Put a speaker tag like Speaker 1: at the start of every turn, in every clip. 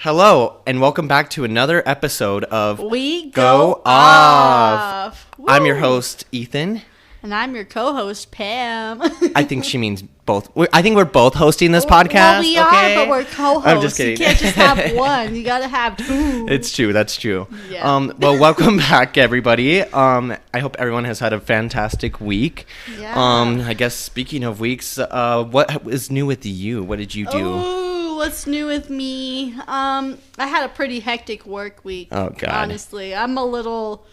Speaker 1: Hello, and welcome back to another episode of
Speaker 2: We Go Off.
Speaker 1: I'm your host, Ethan.
Speaker 2: And I'm your co-host, Pam.
Speaker 1: I think she means both. I think we're both hosting this podcast.
Speaker 2: Well, we
Speaker 1: okay?
Speaker 2: are, but we're co-hosts.
Speaker 1: I'm just kidding.
Speaker 2: You can't just have one. You got to have two.
Speaker 1: It's true. That's true.
Speaker 2: Yeah.
Speaker 1: Well, welcome back, everybody. I hope everyone has had a fantastic week.
Speaker 2: Yeah.
Speaker 1: I guess speaking of weeks, what is new with you? What did you do?
Speaker 2: Oh, what's new with me? I had a pretty hectic work week.
Speaker 1: Oh, God.
Speaker 2: Honestly, I'm a little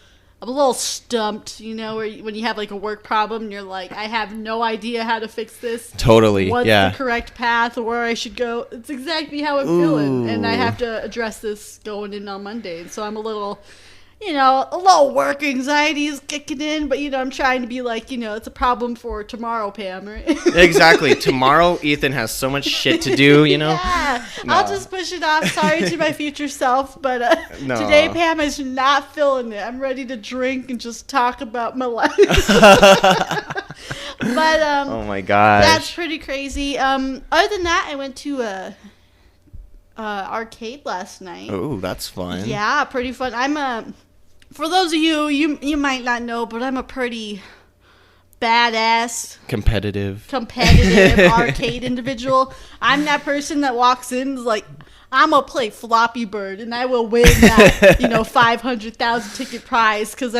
Speaker 2: stumped, when you have like a work problem and you're like, I have no idea how to fix this.
Speaker 1: Totally.
Speaker 2: What's
Speaker 1: yeah.
Speaker 2: the correct path or where I should go? It's exactly how I'm feeling. And I have to address this going in on Monday. And so I'm a little work anxiety is kicking in, but I'm trying to be like, it's a problem for tomorrow, Pam, right?
Speaker 1: Exactly. Tomorrow, Ethan has so much shit to do,
Speaker 2: Yeah.
Speaker 1: No.
Speaker 2: I'll just push it off. Sorry to my future self, but
Speaker 1: No.
Speaker 2: today Pam is not feeling it. I'm ready to drink and just talk about my life. But
Speaker 1: oh my gosh.
Speaker 2: that's pretty crazy. Other than that, I went to a arcade last night.
Speaker 1: Oh, that's fun.
Speaker 2: Yeah, pretty fun. For those of you might not know, but I'm a pretty badass,
Speaker 1: competitive
Speaker 2: arcade individual. I'm that person that walks in and is like, I'm gonna play Floppy Bird and I will win that 500,000 ticket prize because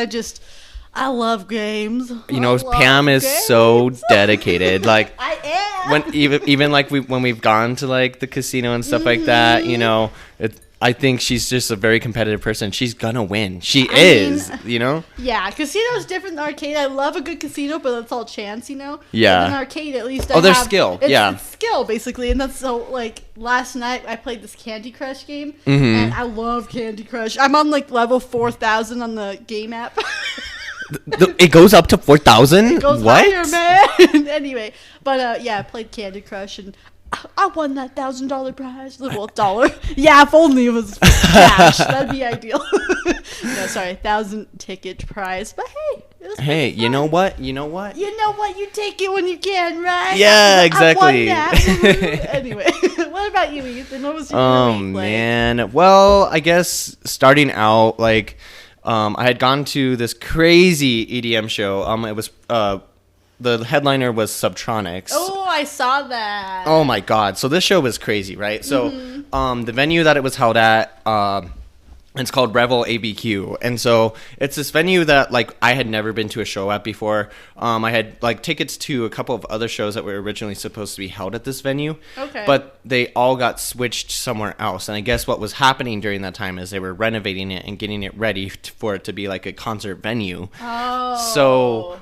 Speaker 2: I love games.
Speaker 1: Pam is so dedicated. Like
Speaker 2: I am.
Speaker 1: when we've gone to like the casino and stuff like that, I think she's just a very competitive person. She's gonna win. She is.
Speaker 2: Yeah, casino's different than arcade. I love a good casino, but that's all chance,
Speaker 1: Yeah.
Speaker 2: But in arcade, at least
Speaker 1: there's skill.
Speaker 2: It's skill, basically. And that's so, like, last night I played this Candy Crush game,
Speaker 1: Mm-hmm.
Speaker 2: and I love Candy Crush. I'm on, like, level 4,000 on the game app.
Speaker 1: It goes up to 4,000?
Speaker 2: It goes
Speaker 1: what?
Speaker 2: higher, man. Anyway, but, I played Candy Crush, and I won that $1,000 prize. Well, dollar. Yeah, if only it was cash. That'd be ideal. No, sorry, 1,000 ticket prize. But hey, it was
Speaker 1: Hey,
Speaker 2: fun.
Speaker 1: you know what?
Speaker 2: You take it when you can, right?
Speaker 1: Yeah, exactly.
Speaker 2: I won that. Anyway, what about you, Ethan? What was your week like?
Speaker 1: Man. Well, I guess starting out, like, I had gone to this crazy EDM show. It was the headliner was Subtronics.
Speaker 2: Oh, I saw that.
Speaker 1: Oh my God. So this show was crazy, right? So the venue that it was held at, it's called Revel ABQ. And so it's this venue that like I had never been to a show at before. I had like tickets to a couple of other shows that were originally supposed to be held at this venue.
Speaker 2: Okay.
Speaker 1: But they all got switched somewhere else. And I guess what was happening during that time is they were renovating it and getting it ready for it to be like a concert venue.
Speaker 2: Oh.
Speaker 1: So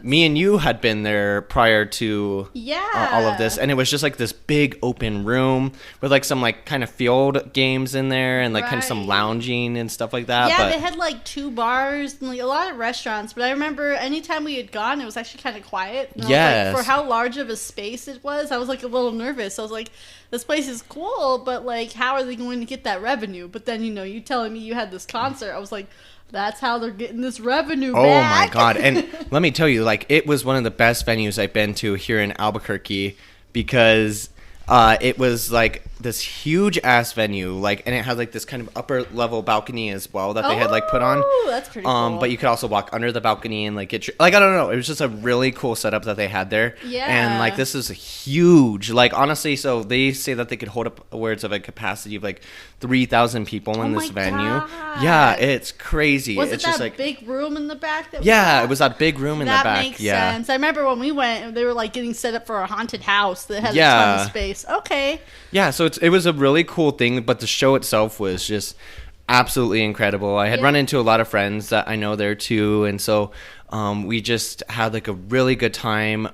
Speaker 1: me and you had been there prior to all of this, and it was just like this big open room with like some like kind of field games in there and like kind of some lounging and stuff like that.
Speaker 2: Yeah,
Speaker 1: but
Speaker 2: they had like 2 bars and like a lot of restaurants, but I remember anytime we had gone, it was actually kind of quiet. And
Speaker 1: yes.
Speaker 2: I was like, for how large of a space it was, I was like a little nervous. I was like, this place is cool, but like, how are they going to get that revenue? But then, you telling me you had this concert, I was like, that's how they're getting this revenue back.
Speaker 1: Oh my God. And let me tell you, like, it was one of the best venues I've been to here in Albuquerque because it was like this huge ass venue, like, and it had like this kind of upper level balcony as well that they had like put on.
Speaker 2: Oh, that's pretty cool.
Speaker 1: But you could also walk under the balcony and like get your, like, I don't know, it was just a really cool setup that they had there.
Speaker 2: Yeah.
Speaker 1: And like this is huge, like honestly. So they say that they could hold up words of a capacity of like 3,000 people in this venue.
Speaker 2: God.
Speaker 1: Yeah, it's crazy.
Speaker 2: Was
Speaker 1: it's
Speaker 2: it
Speaker 1: just
Speaker 2: that
Speaker 1: like
Speaker 2: big room in the back? That
Speaker 1: it was that big room in the back.
Speaker 2: That makes sense. I remember when we went, they were like getting set up for a haunted house that had a ton of space. Okay.
Speaker 1: Yeah, so it was a really cool thing, but the show itself was just absolutely incredible. I had run into a lot of friends that I know there too, and so we just had like a really good time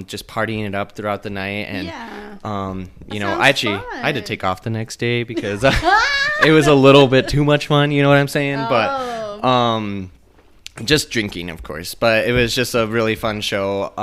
Speaker 1: just partying it up throughout the I had to take off the next day because it was a little bit too much fun, you know what I'm saying?
Speaker 2: Oh.
Speaker 1: But just drinking, of course, but it was just a really fun show.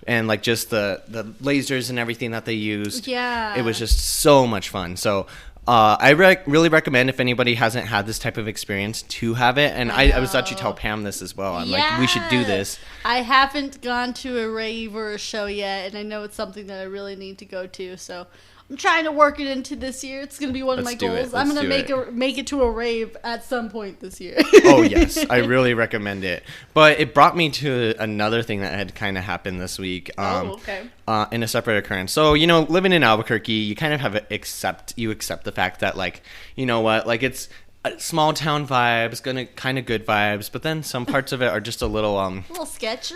Speaker 1: And like just the lasers and everything that they used.
Speaker 2: Yeah.
Speaker 1: It was just so much fun. So I really recommend if anybody hasn't had this type of experience to have it. And I was actually tell Pam this as well. I'm like, we should do this.
Speaker 2: I haven't gone to a rave or a show yet, and I know it's something that I really need to go to. So I'm trying to work it into this year. It's going to be one of my goals. I'm going to make it to a rave at some point this year.
Speaker 1: Oh, yes. I really recommend it. But it brought me to another thing that had kind of happened this week.
Speaker 2: Okay.
Speaker 1: In a separate occurrence. So, you know, living in Albuquerque, you kind of have accept the fact that, like, you know what, like, it's small town vibes, kind of good vibes, but then some parts of it are just a little sketchy,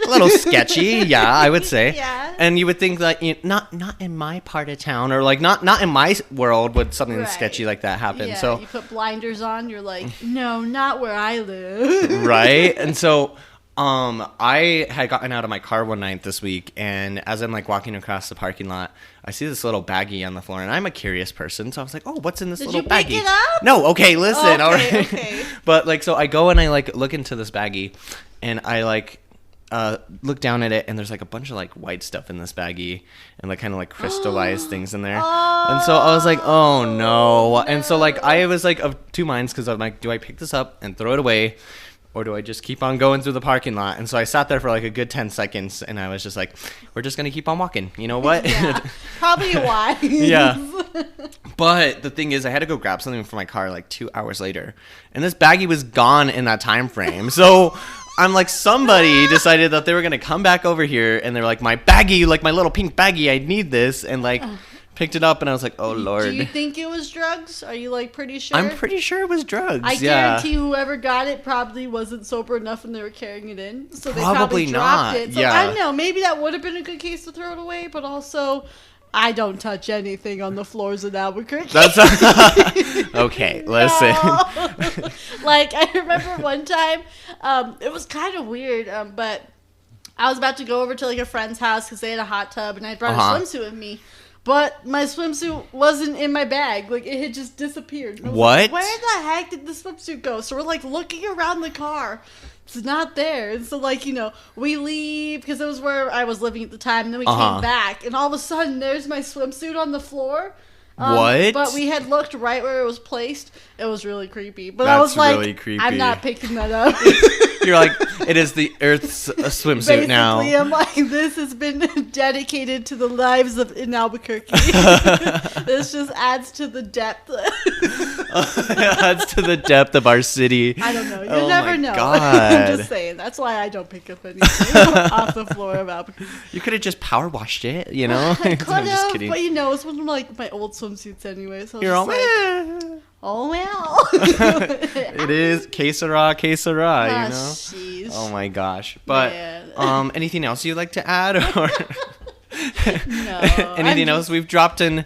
Speaker 1: yeah, I would say.
Speaker 2: Yeah.
Speaker 1: And you would think that not in my part of town, or like not in my world would something sketchy like that happen.
Speaker 2: Yeah,
Speaker 1: so
Speaker 2: you put blinders on, you're like, no, not where I live.
Speaker 1: Right. And so I had gotten out of my car one night this week, and as I'm like walking across the parking lot, I see this little baggie on the floor, and I'm a curious person, so I was like, "Oh, what's in this little baggie?" Did you pick it up? No, okay, listen,
Speaker 2: okay,
Speaker 1: all right.
Speaker 2: Okay.
Speaker 1: But like, so I go and I like look into this baggie, and I like look down at it, and there's like a bunch of like white stuff in this baggie, and like kind of like crystallized things in there. And so I was like, "Oh no!" And so like I was like of two minds, because I'm like, do I pick this up and throw it away, or do I just keep on going through the parking lot? And so I sat there for like a good 10 seconds, and I was just like, we're just going to keep on walking. You know what?
Speaker 2: Yeah, probably wise.
Speaker 1: Yeah. But the thing is, I had to go grab something from my car like 2 hours later, and this baggie was gone in that time frame. So I'm like, somebody decided that they were going to come back over here, and they're like, my baggie, like my little pink baggie, I need this. And like... picked it up, and I was like, oh Lord.
Speaker 2: Do you think it was drugs? Are you like pretty sure?
Speaker 1: I'm pretty sure it was drugs.
Speaker 2: I guarantee whoever got it probably wasn't sober enough when they were carrying it in, so they probably dropped it. So
Speaker 1: yeah.
Speaker 2: I don't know, maybe that would have been a good case to throw it away, but also I don't touch anything on the floors in Albuquerque.
Speaker 1: That's okay. Listen.
Speaker 2: Like, I remember one time, it was kind of weird, but I was about to go over to like a friend's house because they had a hot tub, and I brought a swimsuit with me. But my swimsuit wasn't in my bag. Like, it had just disappeared.
Speaker 1: What?
Speaker 2: Like, where the heck did the swimsuit go? So we're, like, looking around the car. It's not there. And so, like, you know, we leave, because it was where I was living at the time. And then we came back. And all of a sudden, there's my swimsuit on the floor.
Speaker 1: What?
Speaker 2: But we had looked right where it was placed. It was really creepy. But
Speaker 1: That's
Speaker 2: I was like,
Speaker 1: really creepy.
Speaker 2: I'm not picking that up.
Speaker 1: You're like, it is the Earth's swimsuit
Speaker 2: Basically,
Speaker 1: now.
Speaker 2: I'm like, this has been dedicated to the lives in Albuquerque. This just adds to the depth.
Speaker 1: Adds to the depth of our city.
Speaker 2: I don't know. You never know.
Speaker 1: God.
Speaker 2: I'm just saying. That's why I don't pick up anything off the floor of Albuquerque.
Speaker 1: You could have just power washed it, you know?
Speaker 2: I could
Speaker 1: I'm just
Speaker 2: have,
Speaker 1: kidding.
Speaker 2: but you know, it's one of like my old swimsuits anyway. So
Speaker 1: You're all,
Speaker 2: like, oh well.
Speaker 1: It is que sera, you know?
Speaker 2: Sheesh.
Speaker 1: Oh my gosh. But anything else you'd like to add, or
Speaker 2: no?
Speaker 1: Anything else we've dropped in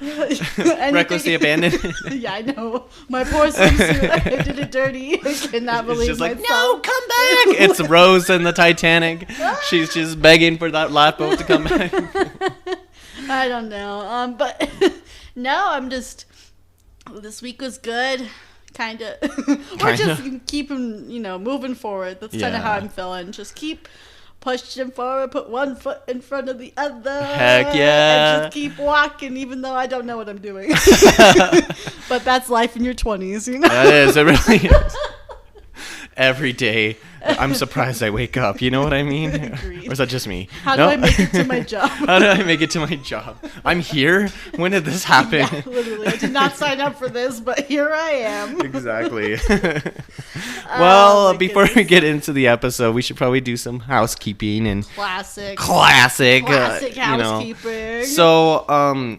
Speaker 1: recklessly abandoned?
Speaker 2: Yeah, I know. My poor swimsuit. I did it dirty. I cannot believe
Speaker 1: it's just like,
Speaker 2: myself.
Speaker 1: no, come back. It's Rose in the Titanic. She's just begging for that lifeboat to come back.
Speaker 2: I don't know. But no, I'm just... This week was good. Kind of. We're just keeping, moving forward. That's kind of how I'm feeling. Just keep pushing forward, put one foot in front of the other.
Speaker 1: Heck yeah.
Speaker 2: And just keep walking, even though I don't know what I'm doing. But that's life in your 20s, you know?
Speaker 1: That is. It really is. Every day, I'm surprised I wake up. You know what I mean? Or is that just me?
Speaker 2: How do I make it to my job?
Speaker 1: How do I make it to my job? I'm here? When did this happen?
Speaker 2: Yeah, literally. I did not sign up for this, but here I am.
Speaker 1: Exactly. Well, before we get into the episode, we should probably do some housekeeping and
Speaker 2: classic
Speaker 1: So
Speaker 2: housekeeping.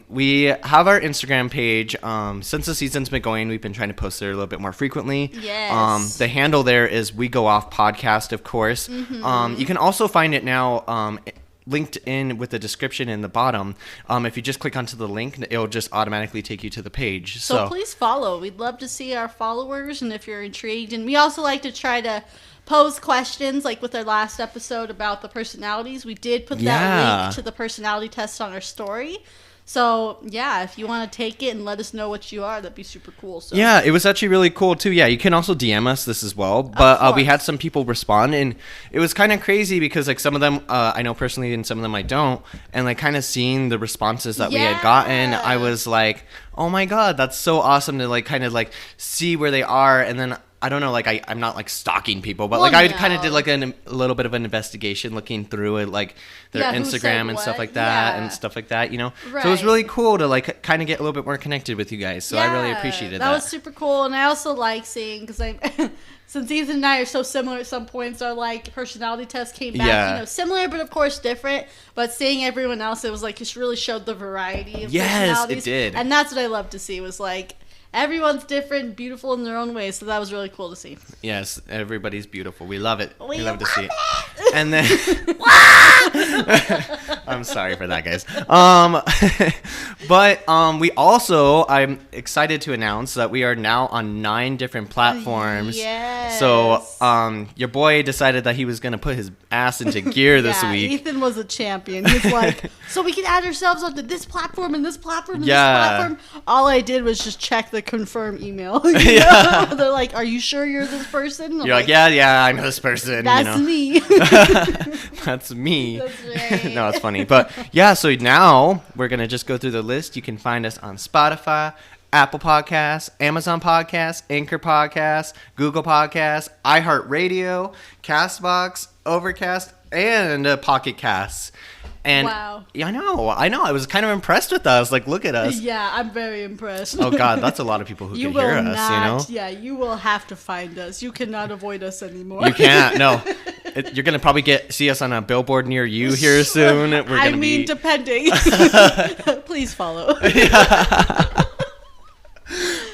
Speaker 1: we have our Instagram page. Since the season's been going, we've been trying to post there a little bit more frequently.
Speaker 2: Yes.
Speaker 1: The handle there is We Go Off Podcast, of course. You can also find it now linked in with the description in the bottom. If you just click onto the link, it'll just automatically take you to the page.
Speaker 2: So please follow. We'd love to see our followers, and if you're intrigued. And we also like to try to pose questions, like with our last episode about the personalities. We did put that link to the personality test on our story. So, yeah, if you want to take it and let us know what you are, that'd be super cool. So.
Speaker 1: Yeah, it was actually really cool, too. Yeah, you can also DM us this as well. But we had some people respond, and it was kind of crazy because, like, some of them I know personally and some of them I don't. And, like, kind of seeing the responses that we had gotten, I was like, oh, my God, that's so awesome to, like, kind of, like, see where they are. And then I don't know, like I'm not like stalking people, but
Speaker 2: Well,
Speaker 1: like I
Speaker 2: no.
Speaker 1: kind of did like a little bit of an investigation, looking through it, like their
Speaker 2: Yeah, who said
Speaker 1: Instagram and stuff
Speaker 2: what?
Speaker 1: like that,
Speaker 2: Yeah.
Speaker 1: and stuff like that, you know. So it was
Speaker 2: Right.
Speaker 1: really cool to like kind of get a little bit more connected with you guys. So I really appreciated that.
Speaker 2: That was super cool, and I also like seeing because I. Since Ethan and I are so similar at some points, our like personality test came back,
Speaker 1: Yeah.
Speaker 2: you know, similar but of course different. But seeing everyone else, it was like it really showed the variety of
Speaker 1: Yes,
Speaker 2: personalities.
Speaker 1: it did.
Speaker 2: And that's what I love to see was like everyone's different, beautiful in their own way. So that was really cool to see.
Speaker 1: Yes, everybody's beautiful. We love it. We love to
Speaker 2: love
Speaker 1: see it. And then I'm sorry for that, guys. But we also, I'm excited to announce that we are now on 9 different platforms.
Speaker 2: Yes.
Speaker 1: So your boy decided that he was going to put his ass into gear this
Speaker 2: Yeah,
Speaker 1: week.
Speaker 2: Ethan was a champion. He's like, so we can add ourselves onto this platform and this platform and
Speaker 1: Yeah.
Speaker 2: this platform. All I did was just check the confirm email. You
Speaker 1: Yeah.
Speaker 2: know? They're like, are you sure you're this person? I'm
Speaker 1: You're like, yeah, I know this person.
Speaker 2: That's
Speaker 1: you know.
Speaker 2: me.
Speaker 1: That's me.
Speaker 2: That's right.
Speaker 1: No, it's funny. But yeah, so now we're going to just go through the list. You can find us on Spotify, Apple Podcasts, Amazon Podcasts, Anchor Podcasts, Google Podcasts, iHeartRadio, Castbox, Overcast, and Pocket Casts. And
Speaker 2: Wow.
Speaker 1: Yeah, I know. I was kind of impressed with us. Like, look at us.
Speaker 2: Yeah, I'm very impressed.
Speaker 1: Oh, God, that's a lot of people who
Speaker 2: You
Speaker 1: can
Speaker 2: will
Speaker 1: hear us,
Speaker 2: not,
Speaker 1: you know?
Speaker 2: Yeah, you will have to find us. You cannot avoid us anymore.
Speaker 1: You can't. No. You're going to probably see us on a billboard near you here soon. We're
Speaker 2: I
Speaker 1: gonna
Speaker 2: mean,
Speaker 1: be...
Speaker 2: depending. Please follow.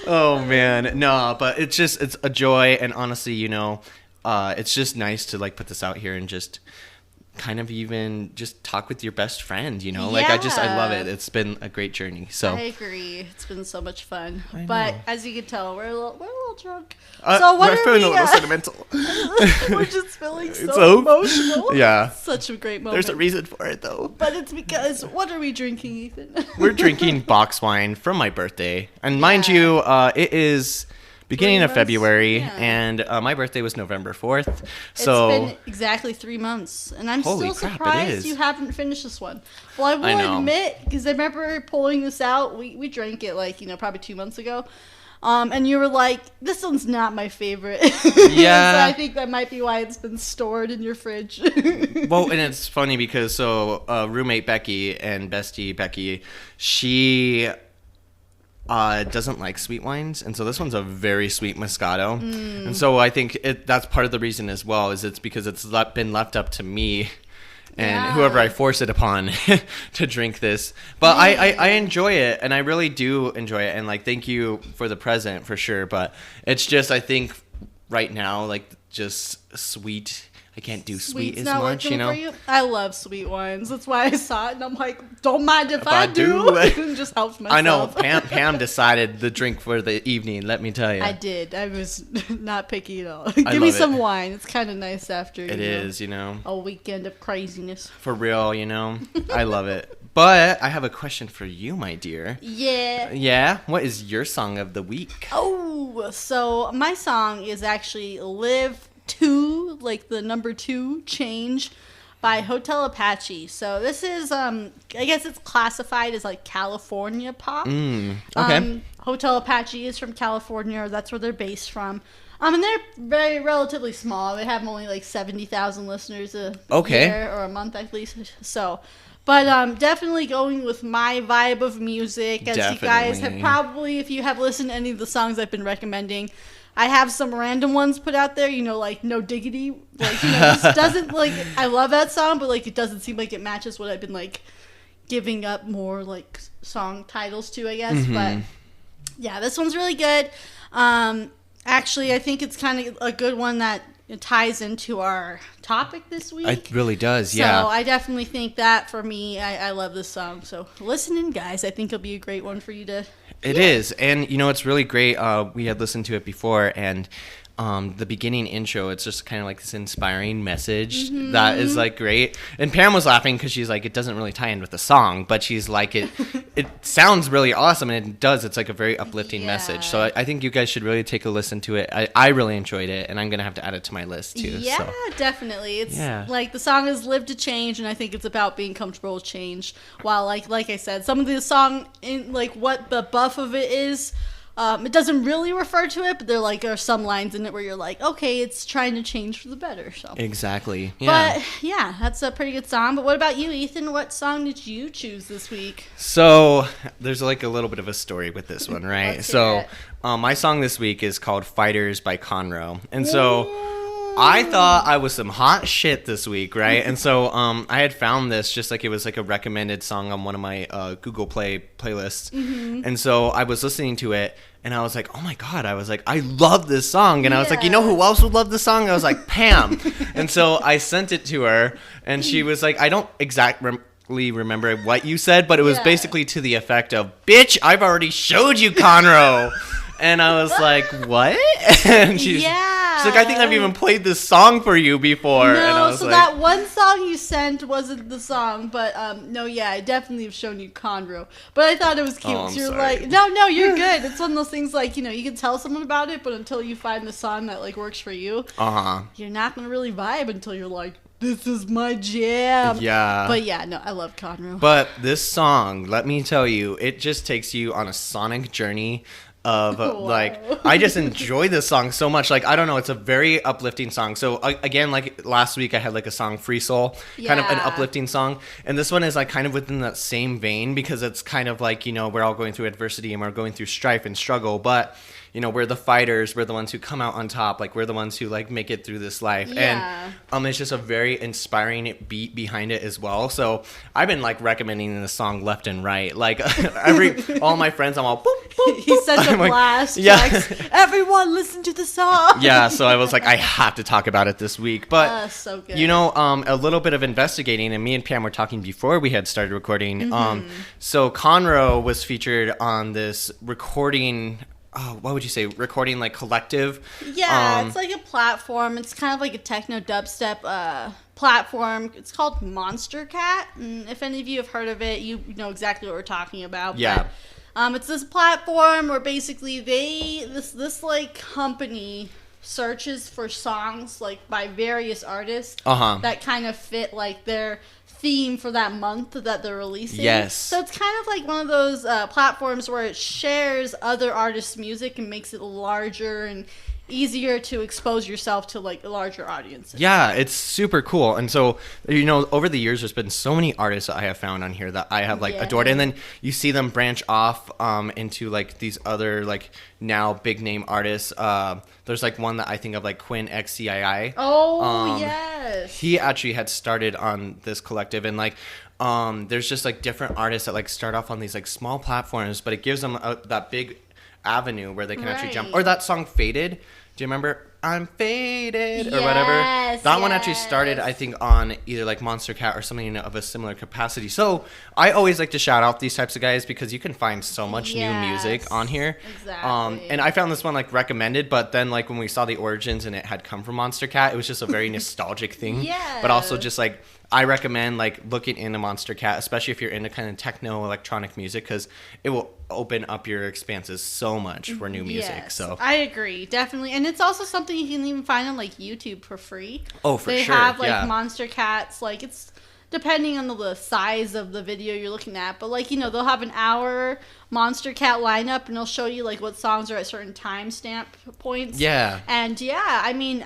Speaker 1: Oh man, no, but it's a joy, and honestly, you know, it's just nice to like put this out here and just kind of even just talk with your best friend, you know. Like I love it. It's been a great journey. So
Speaker 2: I agree. It's been so much fun.
Speaker 1: I
Speaker 2: But
Speaker 1: know.
Speaker 2: as you can tell, we're a little drunk. So what
Speaker 1: we're
Speaker 2: are
Speaker 1: feeling
Speaker 2: we?
Speaker 1: a little sentimental.
Speaker 2: We're just feeling so
Speaker 1: So-
Speaker 2: emotional.
Speaker 1: Yeah.
Speaker 2: Such a great moment.
Speaker 1: There's a reason for it though.
Speaker 2: But it's because what are we drinking, Ethan?
Speaker 1: We're drinking box wine from my birthday, and mind you, it is beginning
Speaker 2: 3
Speaker 1: of
Speaker 2: months?
Speaker 1: February,
Speaker 2: Yeah.
Speaker 1: and my birthday was November 4th. So
Speaker 2: It's been exactly 3 months, and I'm
Speaker 1: Holy
Speaker 2: still
Speaker 1: crap, it
Speaker 2: surprised
Speaker 1: is.
Speaker 2: you haven't finished this one. Well, I
Speaker 1: I know.
Speaker 2: will admit, because I remember pulling this out. We drank it like probably 2 months ago, and you were like, "This one's not my favorite."
Speaker 1: Yeah.
Speaker 2: So I think that might be why it's been stored in your fridge.
Speaker 1: Well, and it's funny because roommate Becky and bestie Becky, she doesn't like sweet wines, and so this one's a very sweet Moscato, and so I think that's part of the reason as well, is it's because it's been left up to me and
Speaker 2: Yeah.
Speaker 1: whoever I force it upon to drink this. But I enjoy it, and I really do enjoy it, and like thank you for the present for sure. But it's just, I think right now, like just sweet, I can't do sweet
Speaker 2: Sweet's
Speaker 1: as
Speaker 2: not
Speaker 1: much,
Speaker 2: working
Speaker 1: you know.
Speaker 2: for you? I love sweet wines. That's why I saw it, and I'm like, don't mind if
Speaker 1: I
Speaker 2: I
Speaker 1: do.
Speaker 2: do. It just helps myself.
Speaker 1: I know Pam decided the drink for the evening. Let me tell you,
Speaker 2: I did. I was not picky at all. Give me
Speaker 1: love
Speaker 2: some
Speaker 1: it.
Speaker 2: wine. It's kind of nice after.
Speaker 1: It is, you know,
Speaker 2: a weekend of craziness.
Speaker 1: for real, you know. I love it. But I have a question for you, my dear.
Speaker 2: Yeah.
Speaker 1: Yeah, what is your song of the week?
Speaker 2: Oh, so my song is actually "Live 2," like the number 2 change by Hotel Apache. So this is I guess it's classified as like California pop.
Speaker 1: Okay.
Speaker 2: Hotel Apache is from California, or that's where they're based from. And they're very relatively small. They have only like 70,000 listeners a year, or a month at least. So, but definitely going with my vibe of music. As you guys have
Speaker 1: Definitely.
Speaker 2: probably, if you have listened to any of the songs I've been recommending, I have some random ones put out there, like No Diggity. Like, this doesn't, like, I love that song, but, like, it doesn't seem like it matches what I've been, like, giving up more, like, song titles to, I guess. But, yeah, this one's really good. Actually, I think it's kind of a good one that ties into our topic this week.
Speaker 1: It really does, yeah.
Speaker 2: So I definitely think that for me, I love this song. So listen in, guys. I think it'll be a great one for you to
Speaker 1: It is, and it's really great. We had listened to it before, and the beginning intro, it's just kind of like this inspiring message that is like great. And Pam was laughing because she's like, it doesn't really tie in with the song, but she's like, it sounds really awesome, and it does. It's like a very uplifting message. So I think you guys should really take a listen to it. I really enjoyed it, and I'm gonna have to add it to my list too.
Speaker 2: Yeah,
Speaker 1: so.
Speaker 2: definitely. It's like the song is "Live to Change," and I think it's about being comfortable with change. While like I said, some of the song in like what the buff of it is It doesn't really refer to it, but there are some lines in it where you're like, okay, it's trying to change for the better. So
Speaker 1: exactly. Yeah.
Speaker 2: But yeah, that's a pretty good song. But what about you, Ethan? What song did you choose this week?
Speaker 1: So there's like a little bit of a story with this one, right?
Speaker 2: Let's
Speaker 1: So
Speaker 2: hear it.
Speaker 1: my song this week is called "Fighters" by Conroe, and so I thought I was some hot shit this week, right? And so I had found this just like it was like a recommended song on one of my Google Play playlists. And so I was listening to it and I was like, oh my God, I was like, I love this song. And I was like, you know who else would love this song? I was like, Pam. And so I sent it to her and she was like, I don't exactly remember what you said, but it was basically to the effect of, bitch, I've already showed you Conroe. And I was like, what? And she's like, I think I've even played this song for you before.
Speaker 2: No,
Speaker 1: and I was
Speaker 2: so
Speaker 1: like,
Speaker 2: that one song you sent wasn't the song, but no, yeah, I definitely have shown you Conroe. But I thought it was cute.
Speaker 1: Oh, I'm
Speaker 2: You're
Speaker 1: sorry.
Speaker 2: like, no, you're good. It's one of those things like, you can tell someone about it, but until you find the song that like works for you, you're not gonna really vibe until you're like, this is my jam.
Speaker 1: Yeah.
Speaker 2: But yeah, no, I love Conroe.
Speaker 1: But this song, let me tell you, it just takes you on a sonic journey of like, I just enjoy this song so much. Like, I don't know, it's a very uplifting song. So again, like last week I had like a song, Free Soul, kind of an uplifting song. And this one is like kind of within that same vein because it's kind of like, we're all going through adversity and we're going through strife and struggle, but we're the fighters, we're the ones who come out on top, like we're the ones who like make it through this life. And it's just a very inspiring beat behind it as well. So I've been like recommending this song left and right. Like all my friends, I'm all boop, boop, boop.
Speaker 2: He's such a blast. Text, everyone listen to the song.
Speaker 1: Yeah, so I was like, I have to talk about it this week. But
Speaker 2: so good.
Speaker 1: a little bit of investigating, and me and Pam were talking before we had started recording. So Conroe was featured on this recording. Oh, what would you say? Recording like collective?
Speaker 2: Yeah, it's like a platform. It's kind of like a techno dubstep platform. It's called Monster Cat. And if any of you have heard of it, you know exactly what we're talking about.
Speaker 1: Yeah.
Speaker 2: But, it's this platform where basically this like company searches for songs like by various artists that kind of fit like their theme for that month that they're releasing.
Speaker 1: Yes.
Speaker 2: So it's kind of like one of those platforms where it shares other artists' music and makes it larger and easier to expose yourself to like a larger audience.
Speaker 1: Yeah, it's super cool. And so, over the years, there's been so many artists that I have found on here that I have like adored. And then you see them branch off into like these other like now big name artists. There's like one that I think of like Quinn XCII.
Speaker 2: Oh, yes.
Speaker 1: He actually had started on this collective and like there's just like different artists that like start off on these like small platforms, but it gives them that big avenue where they can actually jump. Or that song Faded. Do you remember I'm Faded or whatever? That one actually started, I think, on either like Monster Cat or something of a similar capacity. So I always like to shout out these types of guys because you can find so much new music on here.
Speaker 2: Exactly.
Speaker 1: And I found this one like recommended, but then like when we saw the origins and it had come from Monster Cat, it was just a very nostalgic thing. But also just like I recommend like looking into Monster Cat, especially if you're into kind of techno electronic music, because it will open up your expanses so much for new music. So
Speaker 2: I agree, definitely. And it's also something you can even find on like YouTube for free.
Speaker 1: Oh, for sure.
Speaker 2: They have like Monster Cats, like it's depending on the size of the video you're looking at, but like they'll have an hour Monster Cat lineup and they'll show you like what songs are at certain timestamp points. And I mean,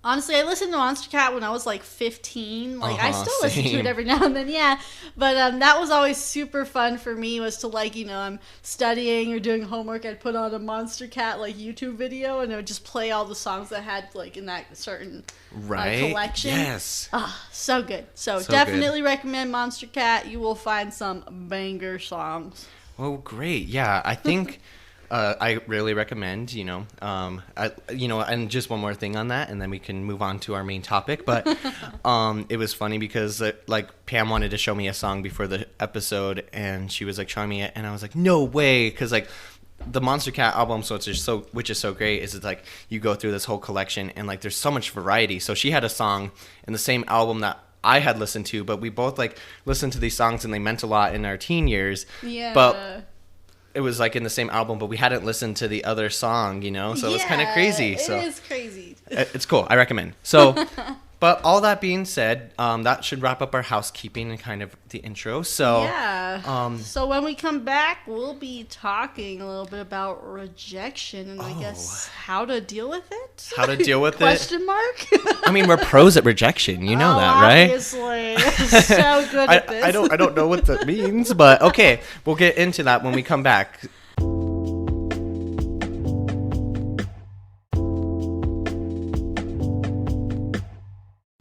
Speaker 2: honestly, I listened to Monster Cat when I was like 15. Like I still listen to it every now and then, But that was always super fun for me. Was to like I'm studying or doing homework, I'd put on a Monster Cat like YouTube video and it would just play all the songs I had like in that certain collection.
Speaker 1: Yes.
Speaker 2: So good. So definitely recommend Monster Cat. You will find some banger songs.
Speaker 1: Oh, great. Yeah, I think. I really recommend, and just one more thing on that, and then we can move on to our main topic. But it was funny because like Pam wanted to show me a song before the episode, and she was like showing me it, and I was like, no way, because like the Monster Cat album, which is so great, is it's like you go through this whole collection, and like there's so much variety. So she had a song in the same album that I had listened to, but we both like listened to these songs, and they meant a lot in our teen years.
Speaker 2: Yeah.
Speaker 1: But it was like in the same album, but we hadn't listened to the other song, so it was kind of crazy.
Speaker 2: It is crazy.
Speaker 1: It's cool. I recommend. So But all that being said, that should wrap up our housekeeping and kind of the intro. So
Speaker 2: yeah. So when we come back, we'll be talking a little bit about rejection and I guess how to deal with it.
Speaker 1: How to deal with
Speaker 2: Question mark?
Speaker 1: I mean, we're pros at rejection. You know that, right?
Speaker 2: Obviously. So good at this.
Speaker 1: I don't know what that means, but okay. We'll get into that when we come back.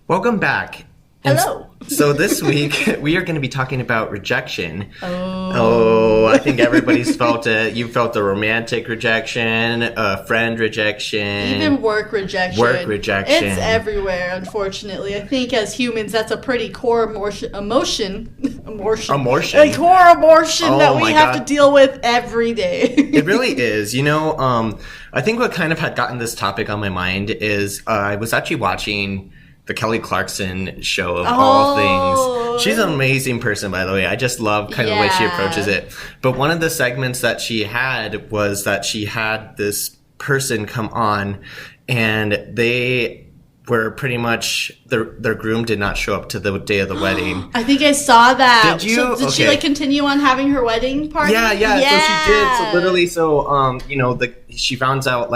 Speaker 1: Welcome back.
Speaker 2: Hello.
Speaker 1: So this week we are going to be talking about rejection. Oh, I think everybody's felt it. You felt the romantic rejection, friend rejection,
Speaker 2: even work rejection.
Speaker 1: Work rejection.
Speaker 2: It's everywhere, unfortunately. I think as humans, that's a pretty core emotion. A core emotion that we have to deal with every day.
Speaker 1: It really is. You know, I think what kind of had gotten this topic on my mind is I was actually watching the Kelly Clarkson show of all things. She's an amazing person, by the way. I just love kind of the way she approaches it. But one of the segments that she had was that she had this person come on and they were pretty much their groom did not show up to the day of the wedding.
Speaker 2: I think I saw that.
Speaker 1: Did you?
Speaker 2: So did she like continue on having her wedding party?
Speaker 1: Yeah. So she did. So literally, you know, she finds out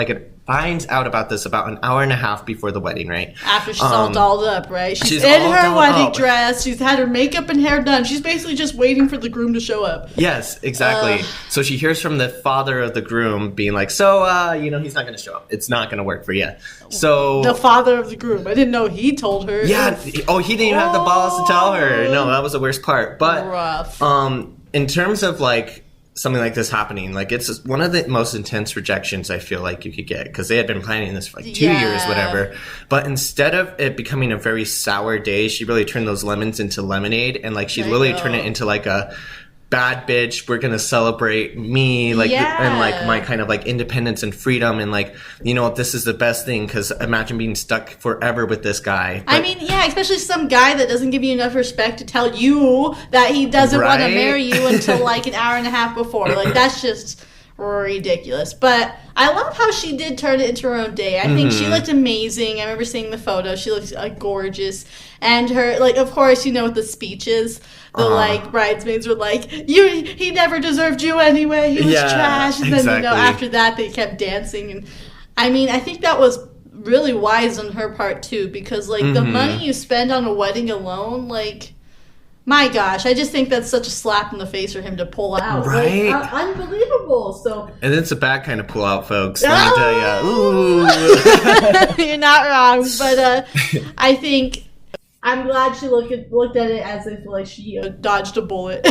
Speaker 1: about this about an hour and a half before the wedding, right?
Speaker 2: After she's all dolled up, right? She's in her wedding dress. She's had her makeup and hair done. She's basically just waiting for the groom to show up.
Speaker 1: Yes, exactly. So she hears from the father of the groom being like, so, you know, he's not going to show up. It's not going to work for you. So
Speaker 2: the father of the groom. I didn't know he told her.
Speaker 1: Yeah. He didn't even have the balls to tell her. No, that was the worst part. But
Speaker 2: rough.
Speaker 1: In terms of like something like this happening, like it's one of the most intense rejections I feel like you could get because they had been planning this for like 2 years, whatever. But instead of it becoming a very sour day, she really turned those lemons into lemonade, and like she literally turned it into like a bad bitch, we're gonna celebrate me, like and like my kind of like independence and freedom, and like, you know, this is the best thing because imagine being stuck forever with this guy. But,
Speaker 2: I mean, yeah, especially some guy that doesn't give you enough respect to tell you that he doesn't want to marry you until like an hour and a half before. Like that's just ridiculous. But I love how she did turn it into her own day. I think she looked amazing. I remember seeing the photo. She looks gorgeous. And her, like, of course, you know, with the speeches, the like bridesmaids were like, he never deserved you anyway. He was trash. And then you know, after that they kept dancing. And I mean, I think that was really wise on her part too, because like the money you spend on a wedding alone, like, my gosh, I just think that's such a slap in the face for him to pull out.
Speaker 1: Right?
Speaker 2: Like, unbelievable. So,
Speaker 1: and it's a bad kind of pull out, folks. Let me tell you. Ooh.
Speaker 2: You're not wrong, but I think I'm glad she looked at it as if like she dodged a bullet.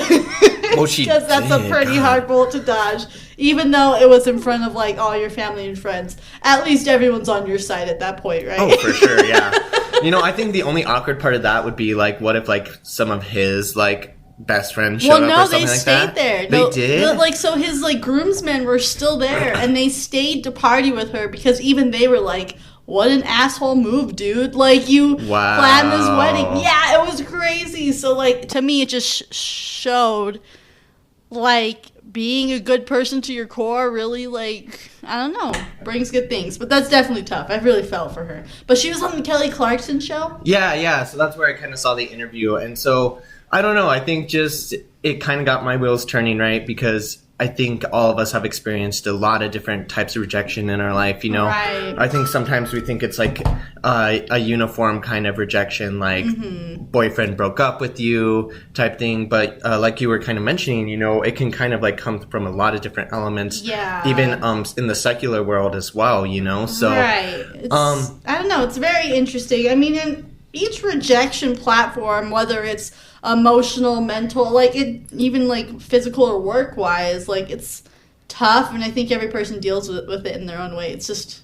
Speaker 1: Well, she
Speaker 2: because that's a pretty hard bullet to dodge, even though it was in front of like all your family and friends. At least everyone's on your side at that point, right?
Speaker 1: Oh, for sure, yeah. You know, I think the only awkward part of that would be like, what if like some of his like best friends showed up or something like that?
Speaker 2: There.
Speaker 1: They did?
Speaker 2: Like, so his like groomsmen were still there, and they stayed to party with her because even they were like, what an asshole move, dude. Like, you planned this wedding. Yeah, it was crazy. So, like, to me, it just showed, like, being a good person to your core really, like, I don't know, brings good things. But that's definitely tough. I really felt for her. But she was on the Kelly Clarkson show?
Speaker 1: Yeah. So that's where I kind of saw the interview. And so, I don't know. I think just it kind of got my wheels turning, right? Because I think all of us have experienced a lot of different types of rejection in our life, you know.
Speaker 2: Right.
Speaker 1: I think sometimes we think it's like a uniform kind of rejection, like boyfriend broke up with you type thing. But like you were kind of mentioning, you know, it can kind of like come from a lot of different elements.
Speaker 2: Yeah.
Speaker 1: Even in the secular world as well, you know. So
Speaker 2: right. I don't know. It's very interesting. I mean, in each rejection platform, whether it's emotional, mental, like it, even like physical or work wise, like it's tough, and I think every person deals with it in their own way. It's just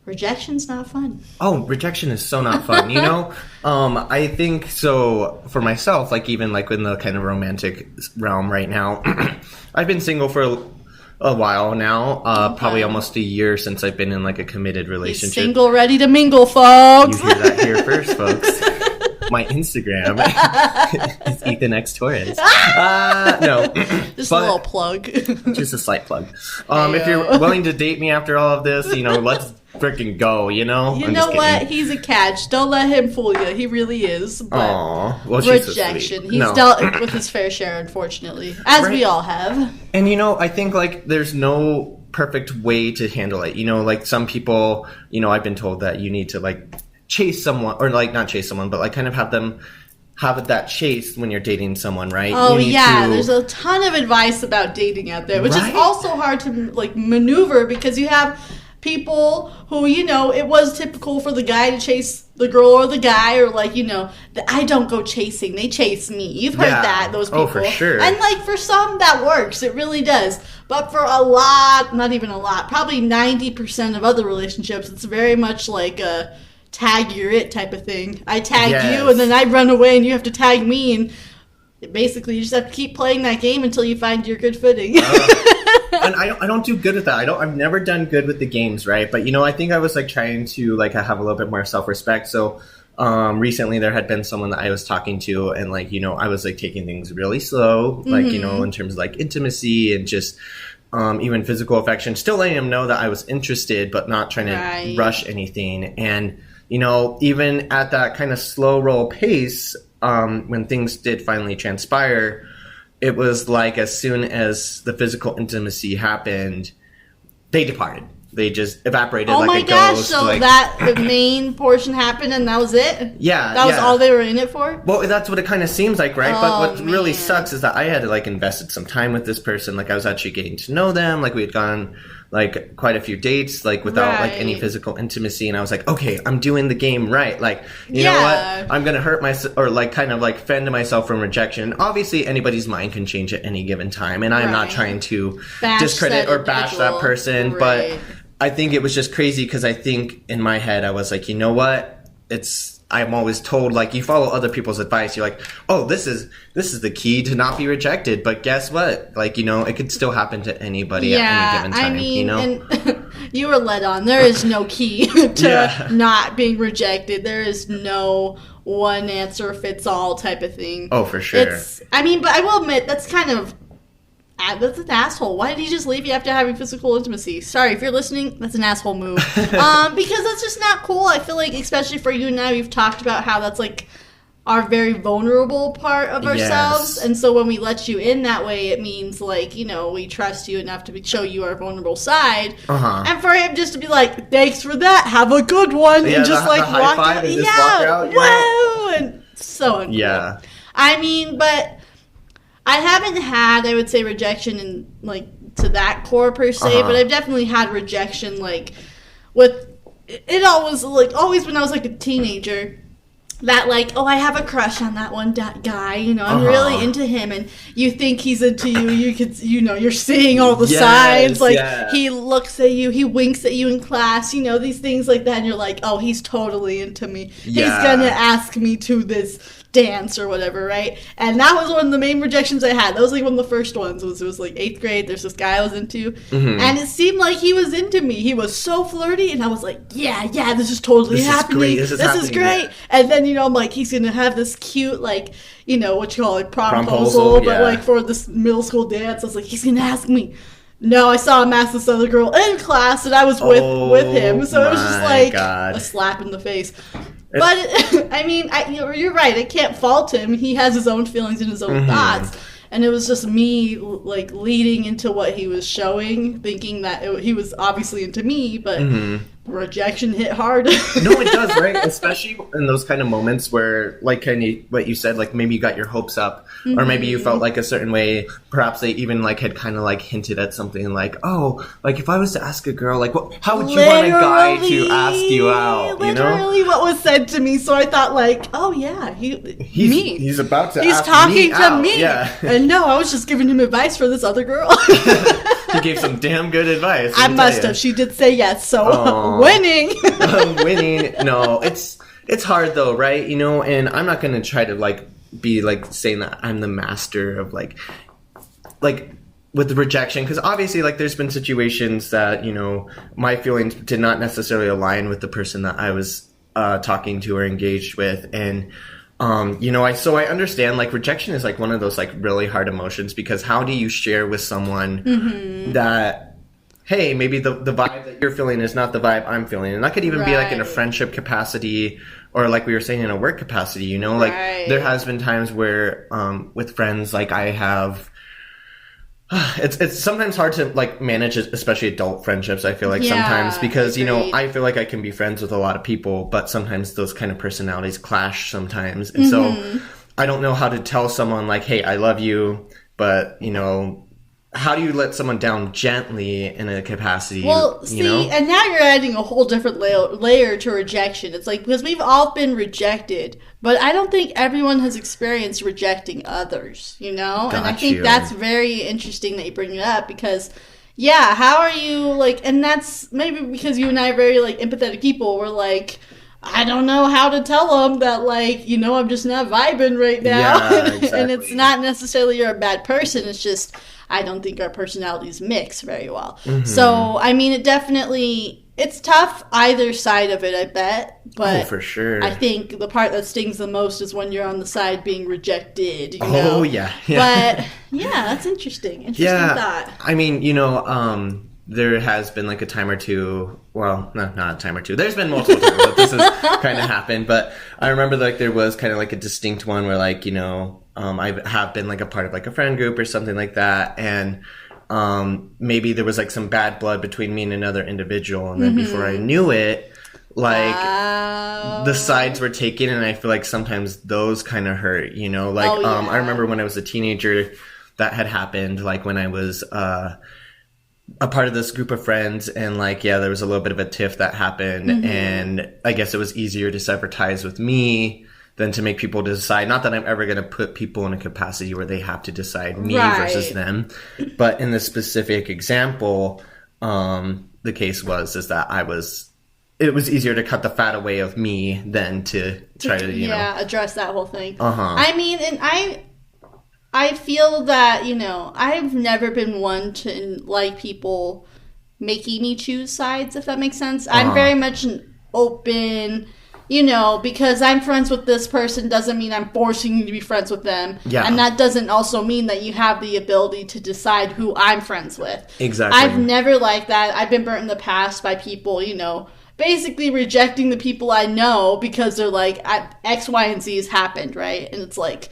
Speaker 2: rejection's not fun.
Speaker 1: Oh, rejection is so not fun, you know? I think so for myself, like even like in the kind of romantic realm right now, I've been single for a while now, probably almost a year since I've been in like a committed relationship.
Speaker 2: He's single, ready to mingle, folks.
Speaker 1: You hear that here first, folks. My Instagram is Ethan X Torres. No,
Speaker 2: just a little plug.
Speaker 1: Just a slight plug. If you're willing to date me after all of this, you know, let's freaking go, you know?
Speaker 2: You
Speaker 1: I'm
Speaker 2: know
Speaker 1: just
Speaker 2: what?
Speaker 1: kidding.
Speaker 2: He's a catch. Don't let him fool you. He really is. But
Speaker 1: Aw, well, she's
Speaker 2: rejection.
Speaker 1: So sweet.
Speaker 2: He's
Speaker 1: No.
Speaker 2: dealt with his fair share, unfortunately, as we all have.
Speaker 1: And you know, I think like there's no perfect way to handle it. You know, like some people, you know, I've been told that you need to like chase someone, or like not chase someone, but like kind of have them have that chase when you're dating someone, right?
Speaker 2: Oh
Speaker 1: You need
Speaker 2: yeah,
Speaker 1: to-
Speaker 2: there's a ton of advice about dating out there, which
Speaker 1: Right?
Speaker 2: is also hard to like maneuver because you have people who, you know, it was typical for the guy to chase the girl or the guy, or like, you know, I don't go chasing, they chase me. You've heard that, those people.
Speaker 1: Oh, for sure.
Speaker 2: And like for some that works, it really does. But for a lot, not even a lot, probably 90% of other relationships, it's very much like a tag you're it type of thing. I tag you and then I run away and you have to tag me, and basically you just have to keep playing that game until you find your good footing.
Speaker 1: And I don't do good with that. I've never done good with the games, right? But you know, I think I was like trying to like have a little bit more self-respect. So recently there had been someone that I was talking to, and like, you know, I was like taking things really slow, like, you know, in terms of like intimacy and just even physical affection, still letting him know that I was interested, but not trying to rush anything. And you know, even at that kind of slow roll pace, when things did finally transpire, it was like as soon as the physical intimacy happened, they departed. They just evaporated like a ghost.
Speaker 2: Oh my gosh, so
Speaker 1: like,
Speaker 2: that the main portion happened and that was it?
Speaker 1: Yeah.
Speaker 2: That was all they were in it for?
Speaker 1: Well, that's what it kind of seems like, right? But what really
Speaker 2: man.
Speaker 1: sucks is that I had like invested some time with this person. Like I was actually getting to know them. Like we had gone like quite a few dates, like without like any physical intimacy. And I was like, okay, I'm doing the game right. Like, you know what? I'm going to hurt myself, or like kind of like fend myself from rejection. Obviously anybody's mind can change at any given time. And I'm not trying to discredit or bash that person, but I think it was just crazy because I think in my head I was like, you know what? I'm always told, like, you follow other people's advice. You're like, oh, this is the key to not be rejected. But guess what? Like, you know, it could still happen to anybody at any given time.
Speaker 2: I mean,
Speaker 1: you know,
Speaker 2: and you were led on. There is no key to not being rejected. There is no one answer fits all type of thing.
Speaker 1: Oh, for sure.
Speaker 2: But I will admit that's kind of. That's an asshole. Why did he just leave you after having physical intimacy? Sorry, if you're listening, that's an asshole move. Because that's just not cool. I feel like, especially for you now, you've talked about how that's like our very vulnerable part of ourselves. And so when we let you in that way, it means like, you know, we trust you enough to show you our vulnerable side. And for him just to be like, thanks for that, have a good one. And just like walk out.
Speaker 1: And just walk out.
Speaker 2: Whoa! And so uncool.
Speaker 1: Yeah.
Speaker 2: I mean, but I haven't had, I would say, rejection in, like, to that core per se, but I've definitely had rejection, like, with, it always when I was, like, a teenager, that, like, oh, I have a crush on that one guy, you know, I'm really into him, and you think he's into you, you could, you know, you're seeing all the signs, like, he looks at you, he winks at you in class, you know, these things like that, and you're like, oh, he's totally into me, he's gonna ask me to this dance or whatever, right? And that was one of the main rejections I had. That was like one of the first ones. It was like 8th grade. There's this guy I was into, and it seemed like he was into me. He was so flirty, and I was like, yeah, this is totally happening. This is great. And then, you know, I'm like, he's gonna have this cute, like, you know, what you call it, proposal, but like for this middle school dance. I was like, he's gonna ask me. No, I saw him ask this other girl in class, and I was with him, so it was just like a slap in the face. But, I mean, you're right. I can't fault him. He has his own feelings and his own thoughts. And it was just me, like, leading into what he was showing, thinking that he was obviously into me, but rejection hit hard.
Speaker 1: No, it does, right? Especially in those kind of moments where, like, kind of what you said, like, maybe you got your hopes up, or maybe you felt like a certain way. Perhaps they even, like, had kind of, like, hinted at something like, oh, like, if I was to ask a girl, like, how would you want a guy to ask you out, you know?
Speaker 2: Literally what was said to me, so I thought, like, oh, yeah,
Speaker 1: he's about to
Speaker 2: he's
Speaker 1: ask
Speaker 2: talking
Speaker 1: me
Speaker 2: to
Speaker 1: out.
Speaker 2: me.
Speaker 1: Yeah.
Speaker 2: And no, I was just giving him advice for this other girl.
Speaker 1: He gave some damn good advice.
Speaker 2: I must have. She did say yes, so winning.
Speaker 1: Winning. No, it's hard though, right? You know, and I'm not going to try to like be like saying that I'm the master of like with the rejection, because obviously like there's been situations that, you know, my feelings did not necessarily align with the person that I was talking to or engaged with, and you know, I understand like rejection is like one of those like really hard emotions, because how do you share with someone that, hey, maybe the vibe vibe that you're feeling is not the vibe I'm feeling. And that could even be like in a friendship capacity or like we were saying in a work capacity, you know, like there has been times where with friends, like I have, it's sometimes hard to like manage, especially adult friendships. I feel like sometimes because, you know, I feel like I can be friends with a lot of people, but sometimes those kind of personalities clash sometimes. And so I don't know how to tell someone like, hey, I love you, but you know, how do you let someone down gently in a capacity?
Speaker 2: Well, see, and now you're adding a whole different layer to rejection. It's like, because we've all been rejected, but I don't think everyone has experienced rejecting others, you know? And I think that's very interesting that you bring it up because, yeah, how are you, like, and that's maybe because you and I are very, like, empathetic people. We're like, I don't know how to tell them that, like, you know, I'm just not vibing right now. Yeah, exactly. And it's not necessarily you're a bad person. It's just, I don't think our personalities mix very well. So, I mean, it's tough either side of it, I bet. But
Speaker 1: for sure.
Speaker 2: I think the part that stings the most is when you're on the side being rejected, you know?
Speaker 1: Oh, yeah.
Speaker 2: But, yeah, that's interesting. Interesting thought.
Speaker 1: I mean, you know, there has been like a time or two, well, not a time or two. There's been multiple times that this has kind of happened, but I remember like there was kind of like a distinct one where like, you know, I have been like a part of like a friend group or something like that, and maybe there was like some bad blood between me and another individual, and then before I knew it, like the sides were taken, and I feel like sometimes those kind of hurt, you know, like I remember when I was a teenager that had happened, like when I was a part of this group of friends, and like there was a little bit of a tiff that happened, and I guess it was easier to sever ties with me than to make people decide. Not that I'm ever going to put people in a capacity where they have to decide me versus them, but in this specific example, the case is that it was easier to cut the fat away of me than to try to you know
Speaker 2: address that whole thing. I mean, and I feel that, you know, I've never been one to like people making me choose sides, if that makes sense. I'm very much an open, you know, because I'm friends with this person doesn't mean I'm forcing you to be friends with them. Yeah. And that doesn't also mean that you have the ability to decide who I'm friends with. Exactly. I've never liked that. I've been burnt in the past by people, you know, basically rejecting the people I know because they're like, X, Y, and Z has happened, right? And it's like,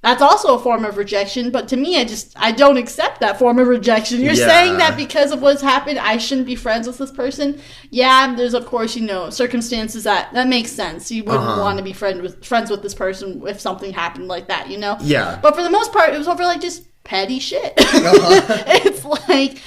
Speaker 2: that's also a form of rejection, but to me, I don't accept that form of rejection. You're saying that because of what's happened, I shouldn't be friends with this person? Yeah, there's, of course, you know, circumstances that makes sense. You wouldn't want to be friends with this person if something happened like that, you know? Yeah. But for the most part, it was over, like, just petty shit. It's like,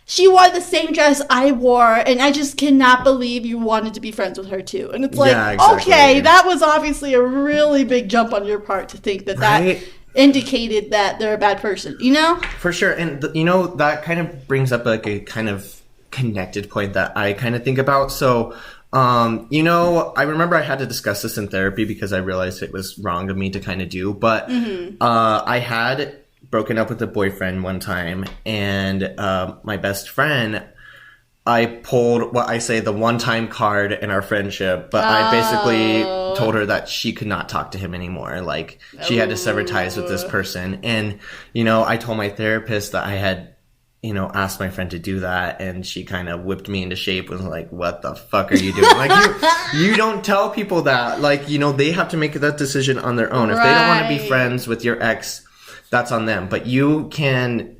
Speaker 2: she wore the same dress I wore, and I just cannot believe you wanted to be friends with her, too. And it's like, okay, that was obviously a really big jump on your part to think that indicated that they're a bad person, you know? For sure. And, you know, that kind of brings up, like, a kind of connected point that I kind of think about. So, you know, I remember I had to discuss this in therapy because I realized it was wrong of me to kind of do. But I had broken up with a boyfriend one time, and my best friend, I pulled what I say the one-time card in our friendship, but I basically told her that she could not talk to him anymore. Like, she had to sever ties with this person. And, you know, I told my therapist that I had, you know, asked my friend to do that, and she kind of whipped me into shape and was like, what the fuck are you doing? Like, you don't tell people that. Like, you know, they have to make that decision on their own. If they don't want to be friends with your ex, that's on them. But you can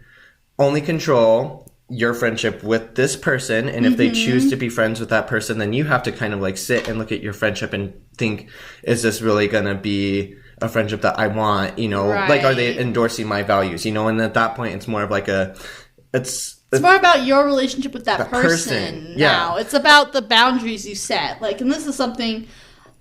Speaker 2: only control your friendship with this person. And if they choose to be friends with that person, then you have to kind of like sit and look at your friendship and think, is this really going to be a friendship that I want? You know, like, are they endorsing my values? You know, and at that point, it's more of like it's more about your relationship with that person now. It's about the boundaries you set. Like, and this is something...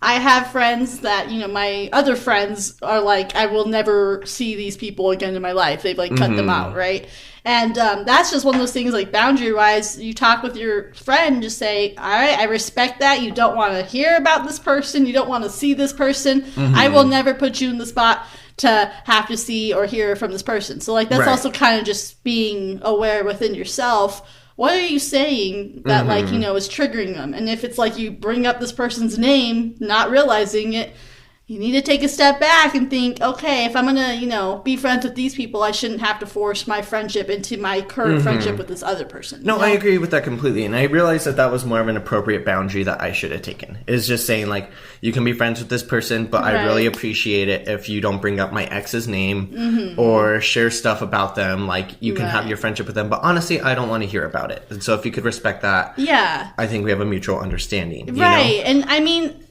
Speaker 2: I have friends that, you know, my other friends are like, I will never see these people again in my life. They've, like, cut them out, right? And that's just one of those things, like, boundary-wise, you talk with your friend, just say, all right, I respect that. You don't want to hear about this person. You don't want to see this person. I will never put you in the spot to have to see or hear from this person. So, like, that's also kind of just being aware within yourself. What are you saying that, like, you know, is triggering them? And if it's like you bring up this person's name, not realizing it, you need to take a step back and think, okay, if I'm going to, be friends with these people, I shouldn't have to force my friendship into my current friendship with this other person.
Speaker 1: No, I agree with that completely. And I realized that was more of an appropriate boundary that I should have taken. Is just saying, like, you can be friends with this person, but I really appreciate it if you don't bring up my ex's name or share stuff about them. Like, you can have your friendship with them, but honestly, I don't want to hear about it. And so if you could respect that, I think we have a mutual understanding. You know?
Speaker 2: And I mean,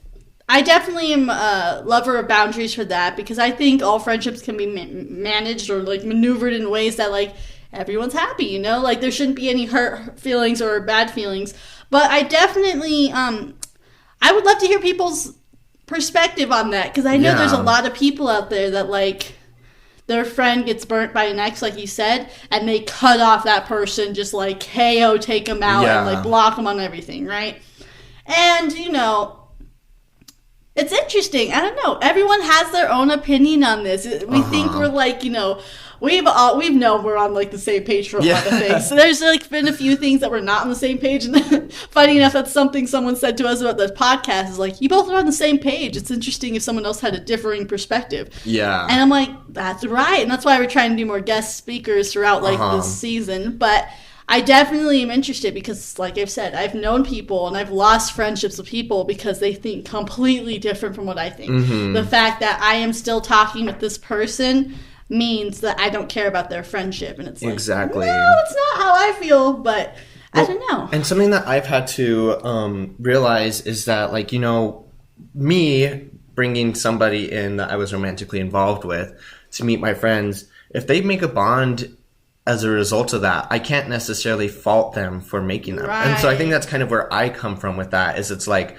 Speaker 2: I definitely am a lover of boundaries for that, because I think all friendships can be managed or like maneuvered in ways that like everyone's happy, like there shouldn't be any hurt feelings or bad feelings. But I definitely, I would love to hear people's perspective on that, because I know there's a lot of people out there that like their friend gets burnt by an ex, like you said, and they cut off that person, just like KO, take them out and like block them on everything, right? And, it's interesting. I don't know. Everyone has their own opinion on this. We think we're like, we've known we're on like the same page for a lot of things. So there's like been a few things that we're not on the same page. And funny enough, that's something someone said to us about the podcast, is like, you both are on the same page. It's interesting if someone else had a differing perspective. Yeah. And I'm like, that's right. And that's why we're trying to do more guest speakers throughout like this season. But I definitely am interested because, like I've said, I've known people and I've lost friendships with people because they think completely different from what I think. The fact that I am still talking with this person means that I don't care about their friendship. And it's like, no, it's not how I feel, but I don't know.
Speaker 1: And something that I've had to realize is that, like, me bringing somebody in that I was romantically involved with to meet my friends, if they make a bond as a result of that, I can't necessarily fault them for making them. Right. And so I think that's kind of where I come from with that, is it's like,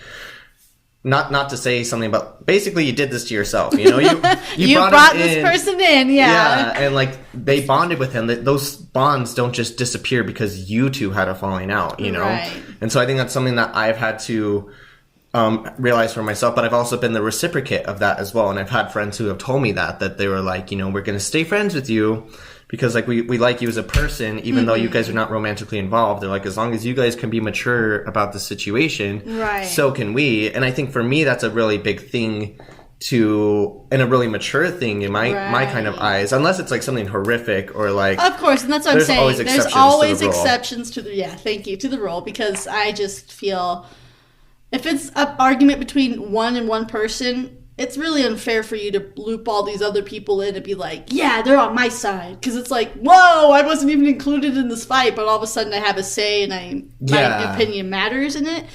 Speaker 1: not to say something about, basically you did this to yourself, you
Speaker 2: brought this person in,
Speaker 1: and like they bonded with him. Those bonds don't just disappear because you two had a falling out, Right. And so I think that's something that I've had to realize for myself, but I've also been the reciprocate of that as well. And I've had friends who have told me that they were like, we're going to stay friends with you because like we like you as a person, even though you guys are not romantically involved. They're like, as long as you guys can be mature about the situation, right, so can we. And I think for me, that's a really big thing and a really mature thing in my kind of eyes, unless it's like something horrific or like,
Speaker 2: of course. And that's what I'm saying. There's always exceptions to the rule, because I just feel if it's an argument between one person, it's really unfair for you to loop all these other people in and be like, yeah, they're on my side. Because it's like, whoa, I wasn't even included in this fight, but all of a sudden I have a say and my opinion matters in it.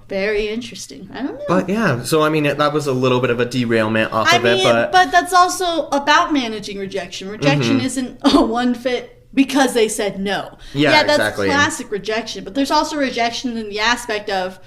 Speaker 2: Very interesting. I don't know.
Speaker 1: But yeah, so I mean, that was a little bit of a derailment off of it.
Speaker 2: But that's also about managing rejection. Rejection isn't a one fit because they said no. Yeah, that's exactly. Classic rejection. But there's also rejection in the aspect of,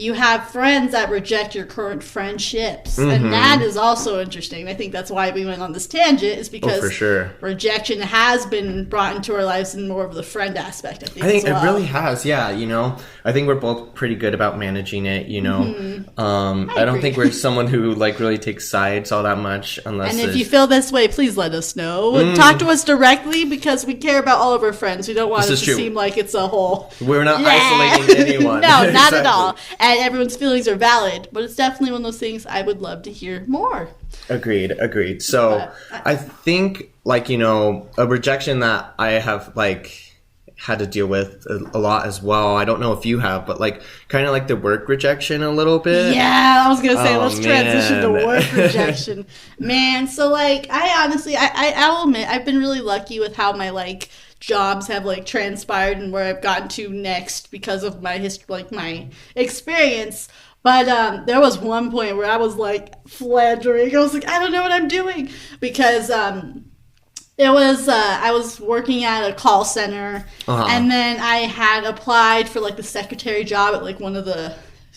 Speaker 2: you have friends that reject your current friendships. And that is also interesting. I think that's why we went on this tangent, is because for sure, rejection has been brought into our lives in more of the friend aspect, I think
Speaker 1: it really has, I think we're both pretty good about managing it, I don't think we're someone who like really takes sides all that much, unless.
Speaker 2: And if you feel this way, please let us know. Talk to us directly, because we care about all of our friends. We don't want it to seem like it's a whole...
Speaker 1: We're not isolating anyone.
Speaker 2: No, not at all. And everyone's feelings are valid, but it's definitely one of those things I would love to hear more.
Speaker 1: Agreed. So I think, like, a rejection that I have, like, had to deal with a lot as well. I don't know if you have, but, like, kind of like the work rejection a little bit.
Speaker 2: Yeah, I was going to say, let's transition to work rejection. Man, so, like, I honestly, I'll admit, I've been really lucky with how my, like, jobs have like transpired and where I've gotten to next because of my history, like my experience. But there was one point where I was like floundering. I was like, I don't know what I'm doing, because it was I was working at a call center, and then I had applied for like the secretary job at like one of the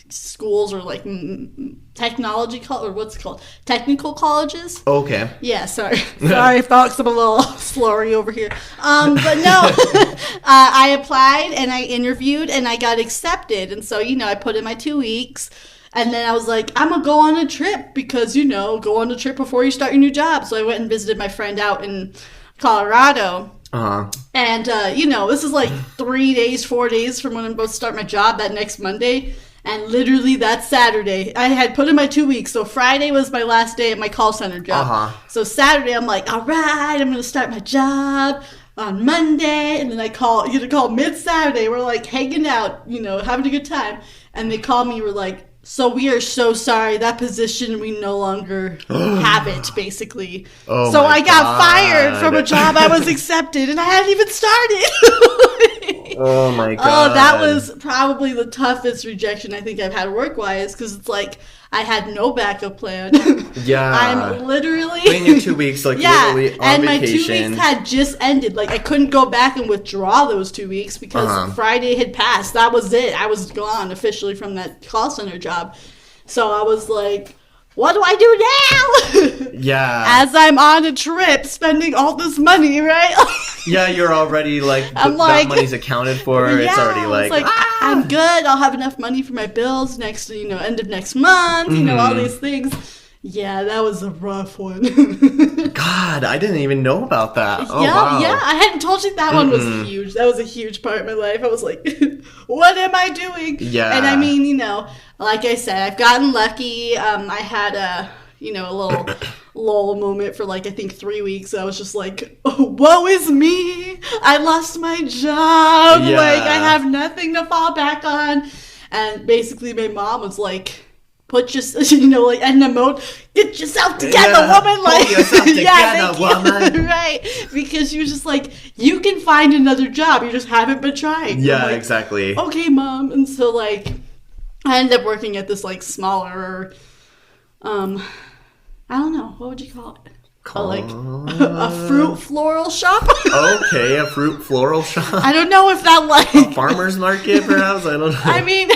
Speaker 2: schools, or like technology or what's it called, technical colleges.
Speaker 1: Okay.
Speaker 2: Yeah, sorry folks, I'm a little slurry over here. But no, I applied and I interviewed and I got accepted, and so I put in my 2 weeks, and then I was like, I'm gonna go on a trip, because go on a trip before you start your new job. So I went and visited my friend out in Colorado. And this is like 4 days from when I'm supposed to start my job that next Monday. And literally that Saturday, I had put in my 2 weeks. So Friday was my last day at my call center job. So Saturday, I'm like, all right, I'm going to start my job on Monday. And then I get a call mid-Saturday. We're like hanging out, having a good time. And they call me, we're like, so we are so sorry. That position, we no longer have it, basically. So I got fired from a job I was accepted, and I hadn't even started.
Speaker 1: Oh, my God.
Speaker 2: Oh, that was probably the toughest rejection I think I've had work-wise, because it's like I had no backup plan.
Speaker 1: Yeah.
Speaker 2: I'm literally...
Speaker 1: in your 2 weeks, literally on vacation.
Speaker 2: And my 2 weeks had just ended. I couldn't go back and withdraw those 2 weeks because Friday had passed. That was it. I was gone officially from that call center job. So I was like, what do I do now?
Speaker 1: Yeah.
Speaker 2: As I'm on a trip spending all this money, right?
Speaker 1: Yeah, you're already that money's accounted for. Yeah, it's already
Speaker 2: I'm good. I'll have enough money for my bills end of next month, all these things. Yeah, that was a rough one.
Speaker 1: God, I didn't even know about that. Oh,
Speaker 2: yeah,
Speaker 1: wow.
Speaker 2: Yeah, I hadn't told you that one was huge. That was a huge part of my life. I was like, what am I doing?
Speaker 1: Yeah.
Speaker 2: And I mean, like I said, I've gotten lucky. I had a little lull moment for I think 3 weeks. I was just like, oh, woe is me. I lost my job.
Speaker 1: Yeah.
Speaker 2: I have nothing to fall back on. And basically my mom was like, put your, end the mode, get yourself together, woman.
Speaker 1: Hold yourself together, woman.
Speaker 2: Right. Because she was just like, you can find another job. You just haven't been trying.
Speaker 1: Yeah, exactly.
Speaker 2: Okay, Mom. And so I ended up working at this smaller, I don't know, what would you call it? A fruit floral shop?
Speaker 1: Okay, a fruit floral shop.
Speaker 2: I don't know if that
Speaker 1: a farmer's market, perhaps? I don't know.
Speaker 2: I mean,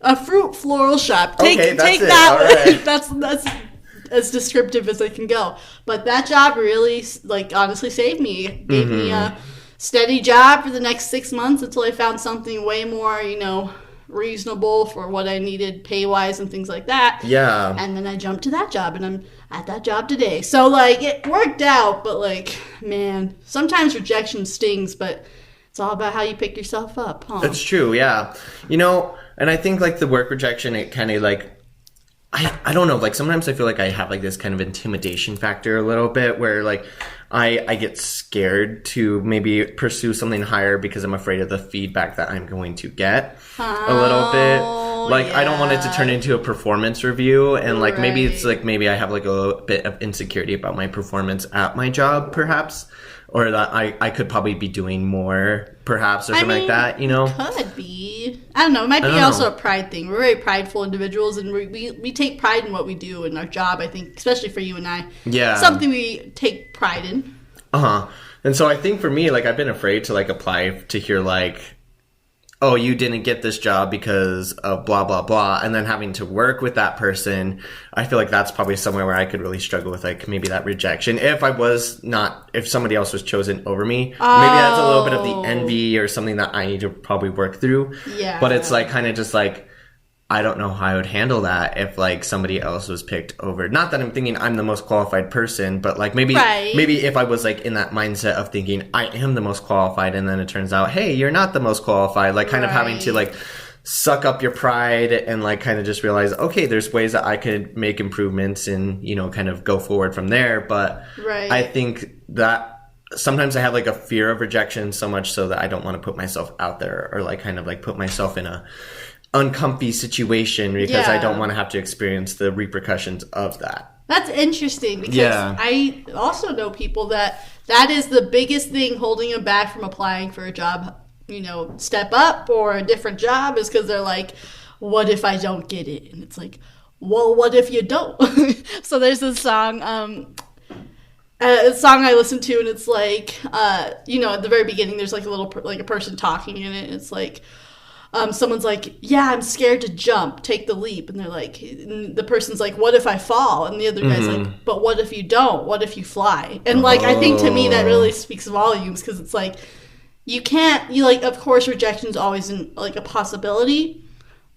Speaker 2: a fruit floral shop. Take
Speaker 1: that's
Speaker 2: that.
Speaker 1: Right.
Speaker 2: That's as descriptive as I can go. But that job really, honestly saved me. It gave me a steady job for the next 6 months until I found something way more, reasonable for what I needed pay-wise and things like that.
Speaker 1: Yeah.
Speaker 2: And then I jumped to that job, and I'm at that job today. So, it worked out, but, man, sometimes rejection stings, but it's all about how you pick yourself up, huh?
Speaker 1: That's true, yeah. And I think, the work rejection, it kind of, I don't know, sometimes I feel like I have, this kind of intimidation factor a little bit where, I get scared to maybe pursue something higher because I'm afraid of the feedback that I'm going to get a little bit. I don't want it to turn into a performance review, and maybe it's maybe I have a little bit of insecurity about my performance at my job, perhaps, or that I could probably be doing more, perhaps, or something like that.
Speaker 2: Could be. I don't know. It might be also a pride thing. We're very prideful individuals, and we take pride in what we do in our job. I think, especially for you and I, something we take pride in.
Speaker 1: And so I think for me, I've been afraid to apply to hear oh, you didn't get this job because of blah, blah, blah. And then having to work with that person, I feel that's probably somewhere where I could really struggle with maybe that rejection. If somebody else was chosen over me, maybe that's a little bit of the envy or something that I need to probably work through.
Speaker 2: Yeah.
Speaker 1: But it's kind of just I don't know how I would handle that if somebody else was picked over. Not that I'm thinking I'm the most qualified person, but maybe if I was in that mindset of thinking I am the most qualified, and then it turns out, hey, you're not the most qualified. Kind of having to suck up your pride and kind of just realize, okay, there's ways that I could make improvements and kind of go forward from there. But I think that sometimes I have a fear of rejection so much so that I don't want to put myself out there or kind of put myself in a uncomfy situation because I don't want to have to experience the repercussions of that.
Speaker 2: That's interesting because I also know people that is the biggest thing holding them back from applying for a job, step up or a different job, is because they're what if I don't get it? And it's well, what if you don't? So there's this song, a song I listen to, and it's at the very beginning there's a little a person talking in it, and it's someone's yeah, I'm scared to jump, take the leap. And they're and the person's what if I fall? And the other guy's but what if you don't? What if you fly? And I think to me that really speaks volumes, because it's you can't, of course rejection's always a possibility,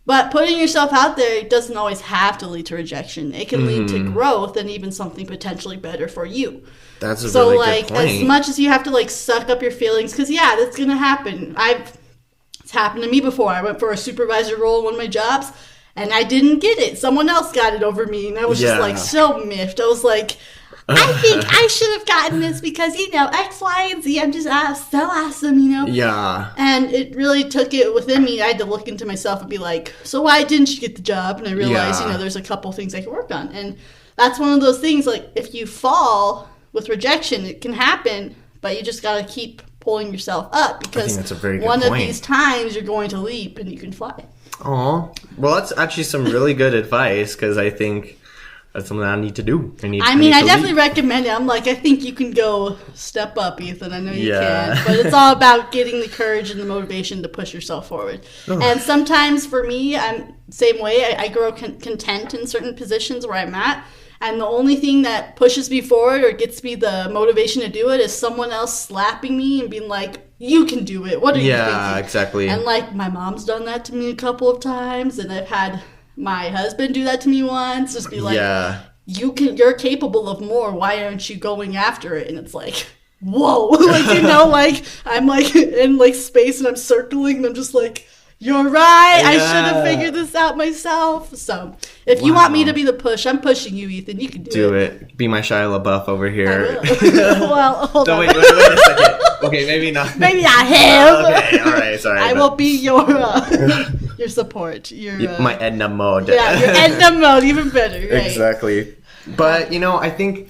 Speaker 2: but putting yourself out there doesn't always have to lead to rejection. It can lead to growth and even something potentially better for you.
Speaker 1: That's a really good point.
Speaker 2: As much as you have to suck up your feelings, because that's gonna happen. happened to me before. I went for a supervisor role in one of my jobs, and I didn't get it. Someone else got it over me, and I was just like so miffed. I was like, I think I should have gotten this because, X, Y, and Z. I'm just so awesome,
Speaker 1: Yeah.
Speaker 2: And it really took it within me. I had to look into myself and be like, so why didn't you get the job? And I realized, there's a couple things I can work on. And that's one of those things, like, if you fall with rejection, it can happen, but you just got to keep pulling yourself up because
Speaker 1: that's a very good
Speaker 2: one
Speaker 1: point.
Speaker 2: of these times you're going to leap and you can fly.
Speaker 1: Aw. Well, that's actually some really good advice because I think that's something I need to do. I
Speaker 2: definitely recommend it. I'm like, I think you can go step up, Ethan. I know you can. But it's all about getting the courage and the motivation to push yourself forward. And sometimes for me, I'm the same way. I grow content in certain positions where I'm at. And the only thing that pushes me forward or gets me the motivation to do it is someone else slapping me and being like, you can do it. What are you thinking?
Speaker 1: Yeah, exactly.
Speaker 2: And like my mom's done that to me a couple of times. And I've had my husband do that to me once. Just be like, you're capable of more. Why aren't you going after it? And it's like, whoa. I'm like in like space and I'm circling and I'm just like, you're right. I should have figured this out myself. So, if you want me to be the push, I'm pushing you, Ethan. You can do it.
Speaker 1: Be my Shia LaBeouf over here.
Speaker 2: Well, hold on.
Speaker 1: Wait a second. Okay, maybe not.
Speaker 2: Maybe not him.
Speaker 1: Okay, all right, sorry.
Speaker 2: I will be your support.
Speaker 1: My Edna mode.
Speaker 2: Yeah, your Edna mode, even better. Right?
Speaker 1: Exactly. But I think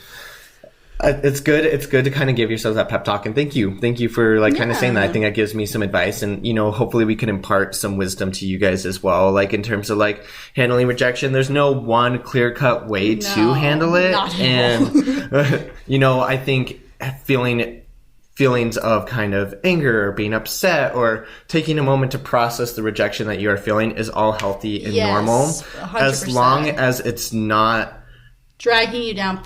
Speaker 1: it's good. It's good to kind of give yourself that pep talk, and thank you for kind of saying that. I think that gives me some advice, and hopefully we can impart some wisdom to you guys as well. Like in terms of like handling rejection, there's no one clear cut way to handle it, and I think feelings of kind of anger or being upset or taking a moment to process the rejection that you are feeling is all healthy and normal,
Speaker 2: 100%.
Speaker 1: As long as it's not
Speaker 2: dragging you down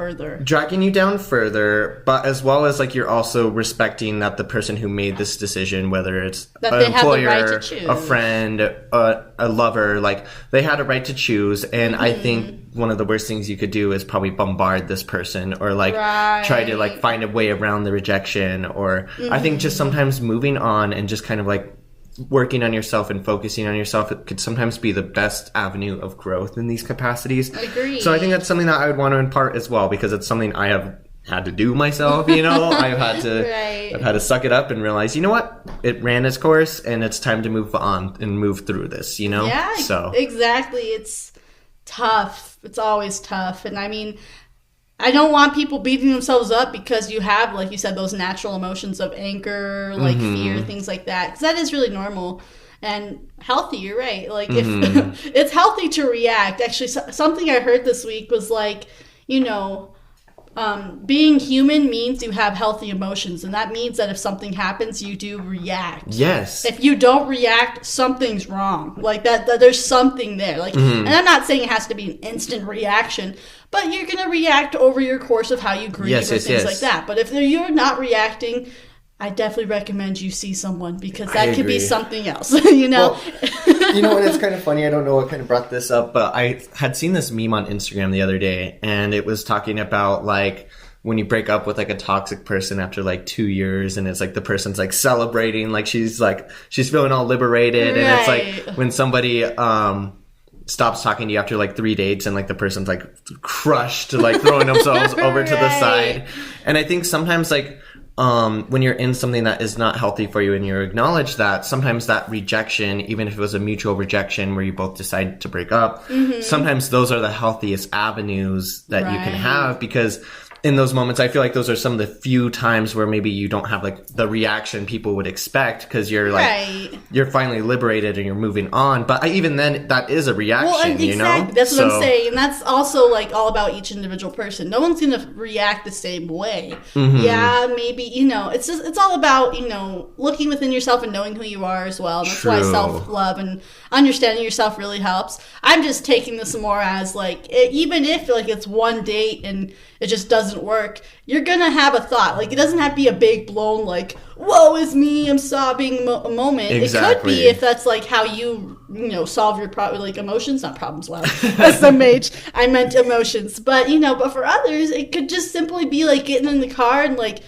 Speaker 2: further,
Speaker 1: but as well as like you're also respecting that the person who made this decision, whether it's
Speaker 2: that
Speaker 1: an
Speaker 2: they
Speaker 1: employer,
Speaker 2: have the right to choose.
Speaker 1: a friend, a lover, like they had a right to choose. And I think one of the worst things you could do is probably bombard this person or like try to like find a way around the rejection, or I think just sometimes moving on and just kind of like working on yourself and focusing on yourself, it could sometimes be the best avenue of growth in these capacities.
Speaker 2: I agree.
Speaker 1: So I think that's something that I would want to impart as well, because it's something I have had to do myself, I've had to suck it up and realize, what? It ran its course and it's time to move on and move through this,
Speaker 2: Yeah,
Speaker 1: so
Speaker 2: exactly. It's tough. It's always tough. And I don't want people beating themselves up because you have, like you said, those natural emotions of anger, like fear, things like that. Because that is really normal and healthy. You're right. Like, if it's healthy to react. Actually, something I heard this week was like, being human means you have healthy emotions. And that means that if something happens, you do react.
Speaker 1: Yes.
Speaker 2: If you don't react, something's wrong. Like that there's something there. Like, and I'm not saying it has to be an instant reaction, but you're going to react over your course of how you grieve or things like that. But if you're not reacting, I definitely recommend you see someone, because that could be something else, Well,
Speaker 1: and it's kind of funny. I don't know what kind of brought this up, but I had seen this meme on Instagram the other day, and it was talking about like when you break up with like a toxic person after like 2 years, and it's like the person's like celebrating, like she's feeling all liberated, and it's like when somebody stops talking to you after like 3 dates and like the person's like crushed, like throwing themselves over to the side. And I think sometimes like when you're in something that is not healthy for you and you acknowledge that, sometimes that rejection, even if it was a mutual rejection where you both decide to break up, sometimes those are the healthiest avenues that you can have, because in those moments, I feel like those are some of the few times where maybe you don't have like the reaction people would expect, because you're like, you're finally liberated and you're moving on. But even then, that is a reaction,
Speaker 2: exactly. That's what I'm saying. And that's also like all about each individual person. No one's going to react the same way. Yeah, maybe, it's all about, looking within yourself and knowing who you are as well. And that's why self-love and understanding yourself really helps. I'm just taking this more as like, even if like it's one date and it just doesn't work, you're gonna have a thought. Like, it doesn't have to be a big blown like, woe is me, I'm sobbing moment. Exactly. It could be if that's like how you solve your like emotions, not problems. Wow, SMH. I meant emotions, but but for others, it could just simply be like getting in the car and like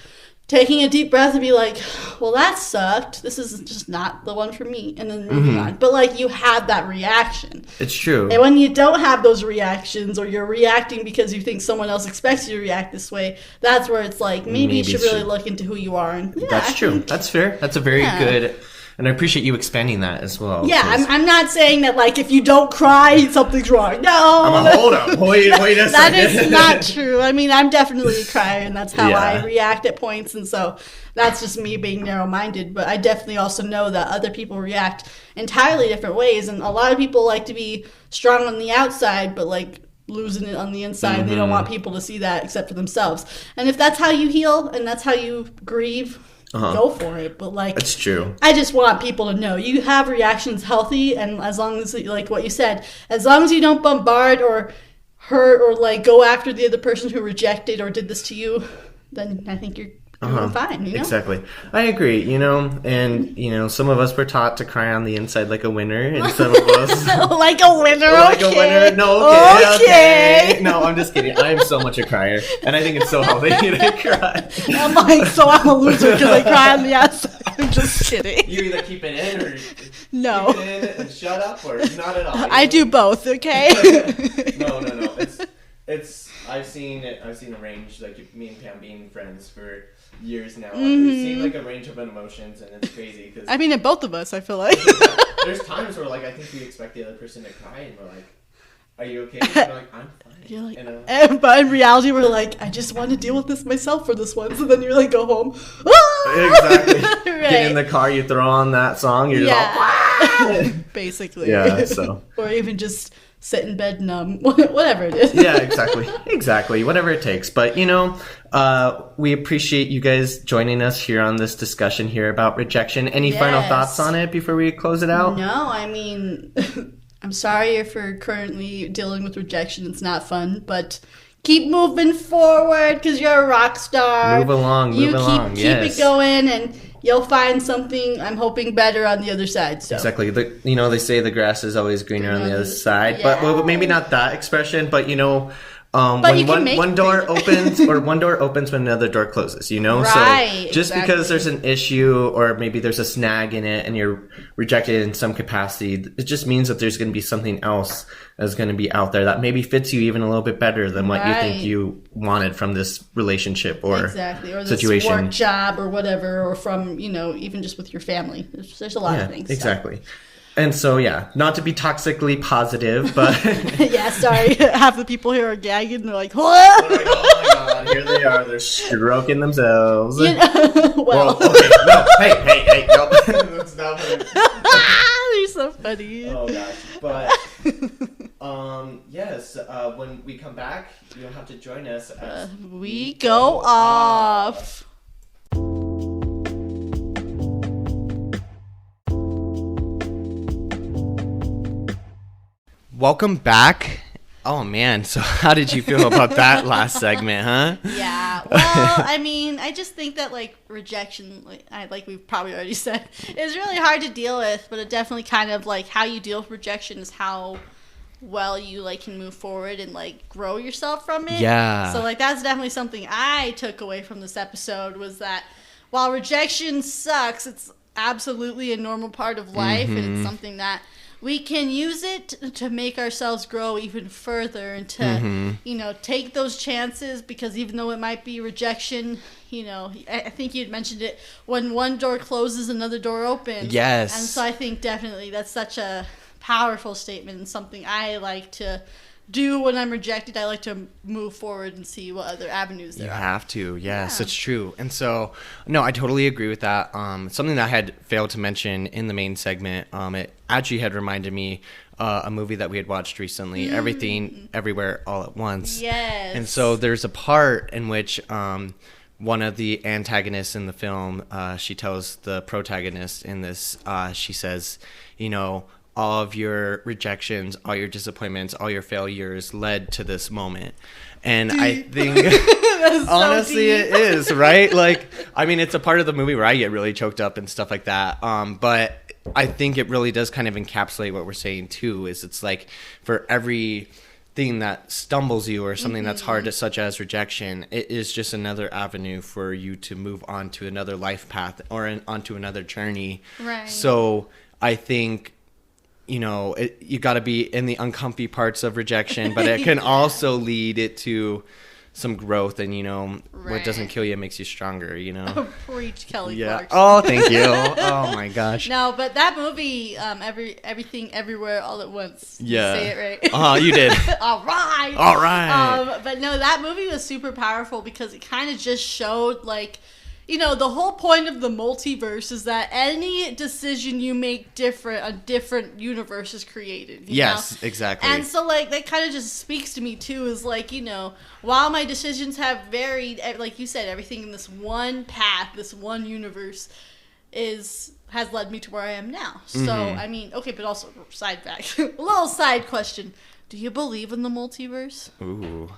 Speaker 2: taking a deep breath and be like, well, that sucked. This is just not the one for me. And then moving on. But, like, you had that reaction.
Speaker 1: It's true.
Speaker 2: And when you don't have those reactions, or you're reacting because you think someone else expects you to react this way, that's where it's like, maybe you should really look into who you are. And
Speaker 1: that's true. That's fair. That's a very good... And I appreciate you expanding that as well.
Speaker 2: Yeah, I'm not saying that, like, if you don't cry, something's wrong. No.
Speaker 1: Hold up. Wait a second.
Speaker 2: That is not true. I mean, I'm definitely a crier, and that's how I react at points. And so that's just me being narrow-minded. But I definitely also know that other people react entirely different ways. And a lot of people like to be strong on the outside, but, like, losing it on the inside. They don't want people to see that except for themselves. And if that's how you heal and that's how you grieve, go for it. But, like,
Speaker 1: it's true.
Speaker 2: I just want people to know you have reactions healthy, and as long as, like what you said, as long as you don't bombard or hurt or, like, go after the other person who rejected or did this to you, then I think you're fine, you know?
Speaker 1: Exactly. I agree, you know, and, you know, some of us were taught to cry on the inside like a winner, and some of us...
Speaker 2: like a winner,
Speaker 1: like a winner. No, okay. No, I'm just kidding. I am so much a crier, and I think it's so healthy to cry.
Speaker 2: I'm like, so I'm a loser because I cry on the outside. I'm just kidding.
Speaker 1: You either keep it in or
Speaker 2: no.
Speaker 1: keep it in and shut up, or not at all.
Speaker 2: I do both, okay?
Speaker 1: No. It's I've seen a range, like me and Pam being friends for years now. We've seen like a range of emotions, and it's crazy because
Speaker 2: I mean, in both of us, I feel like
Speaker 1: there's times where, like, I think we expect the other person to cry, and we're like, "Are you okay?" And they're like, "I'm fine."
Speaker 2: You're like, but in reality, we're like, "I just want to deal with this myself for this one." So then you're like, go home.
Speaker 1: Exactly.
Speaker 2: Right.
Speaker 1: Get in the car, you throw on that song, you're just all
Speaker 2: basically.
Speaker 1: Yeah. So.
Speaker 2: Or even just sit in bed numb, whatever it is.
Speaker 1: Yeah, exactly. Whatever it takes. But, you know, we appreciate you guys joining us here on this discussion here about rejection. Any final thoughts on it before we close it out?
Speaker 2: No, I mean, I'm sorry if you're currently dealing with rejection. It's not fun, but keep moving forward because you're a rock star.
Speaker 1: Move along.
Speaker 2: Keep it going, and you'll find something, I'm hoping, better on the other side. So.
Speaker 1: Exactly. They say the grass is always greener on the other side. Yeah. But maybe not that expression, but, you know, when one door opens when another door closes, you know?
Speaker 2: Right,
Speaker 1: so just because there's an issue or maybe there's a snag in it and you're rejected in some capacity, it just means that there's going to be something else that's going to be out there that maybe fits you even a little bit better than what you think you wanted from this relationship or
Speaker 2: this
Speaker 1: situation.
Speaker 2: Work job or whatever, or from, you know, even just with your family. There's a lot of things.
Speaker 1: Exactly. So. And so, not to be toxically positive, but...
Speaker 2: sorry. Half the people here are gagging. They're like, what?
Speaker 1: Oh my God, here they are. They're stroking themselves.
Speaker 2: You know, well.
Speaker 1: Okay. No, hey, no. That's not funny.
Speaker 2: You're so funny.
Speaker 1: Oh, gosh. But, when we come back, you'll have to join us as
Speaker 2: we go off.
Speaker 1: Welcome back. Oh, man. So how did you feel about that last segment, huh?
Speaker 2: Yeah. Well, I mean, I just think that, like, rejection, like we've probably already said, is really hard to deal with, but it definitely kind of, like, how you deal with rejection is how well you, like, can move forward and, like, grow yourself from it.
Speaker 1: Yeah.
Speaker 2: So, like, that's definitely something I took away from this episode, was that while rejection sucks, it's absolutely a normal part of life, and it's something that we can use it to make ourselves grow even further and to, you know, take those chances, because even though it might be rejection, you know, I think you had mentioned it, when one door closes, another door opens.
Speaker 1: Yes.
Speaker 2: And so I think definitely that's such a powerful statement and something I like to do when I'm rejected. I like to move forward and see what other avenues there are.
Speaker 1: You have to. Yes, it's true. And so, no, I totally agree with that. Something that I had failed to mention in the main segment, it actually had reminded me a movie that we had watched recently, Everything, Everywhere, All at Once.
Speaker 2: Yes.
Speaker 1: And so there's a part in which one of the antagonists in the film, she tells the protagonist in this, she says, you know, all of your rejections, all your disappointments, all your failures led to this moment. And I think, honestly, it is, right? Like, I mean, it's a part of the movie where I get really choked up and stuff like that. But I think it really does kind of encapsulate what we're saying, too, is it's like for everything thing that stumbles you or something that's hard, such as rejection, it is just another avenue for you to move on to another life path or onto another journey.
Speaker 2: Right.
Speaker 1: So I think, you know, you got to be in the uncomfy parts of rejection, but it can also lead it to some growth, and, you know, what doesn't kill you makes you stronger, you know.
Speaker 2: Preach, Kelly
Speaker 1: Yeah.
Speaker 2: Clarkson.
Speaker 1: Oh, thank you. Oh my gosh.
Speaker 2: No, but that movie, Everything Everywhere All at Once.
Speaker 1: Yeah.
Speaker 2: Say it right.
Speaker 1: Oh, you did.
Speaker 2: All right.
Speaker 1: All right.
Speaker 2: But no, that movie was super powerful because it kind of just showed, like, you know, the whole point of the multiverse is that any decision you make different, a different universe is created. You know?
Speaker 1: Exactly.
Speaker 2: And so, like, that kind of just speaks to me, too, is like, you know, while my decisions have varied, like you said, everything in this one path, this one universe has led me to where I am now. So, I mean, okay, but also, side fact, a little side question. Do you believe in the multiverse?
Speaker 1: Ooh,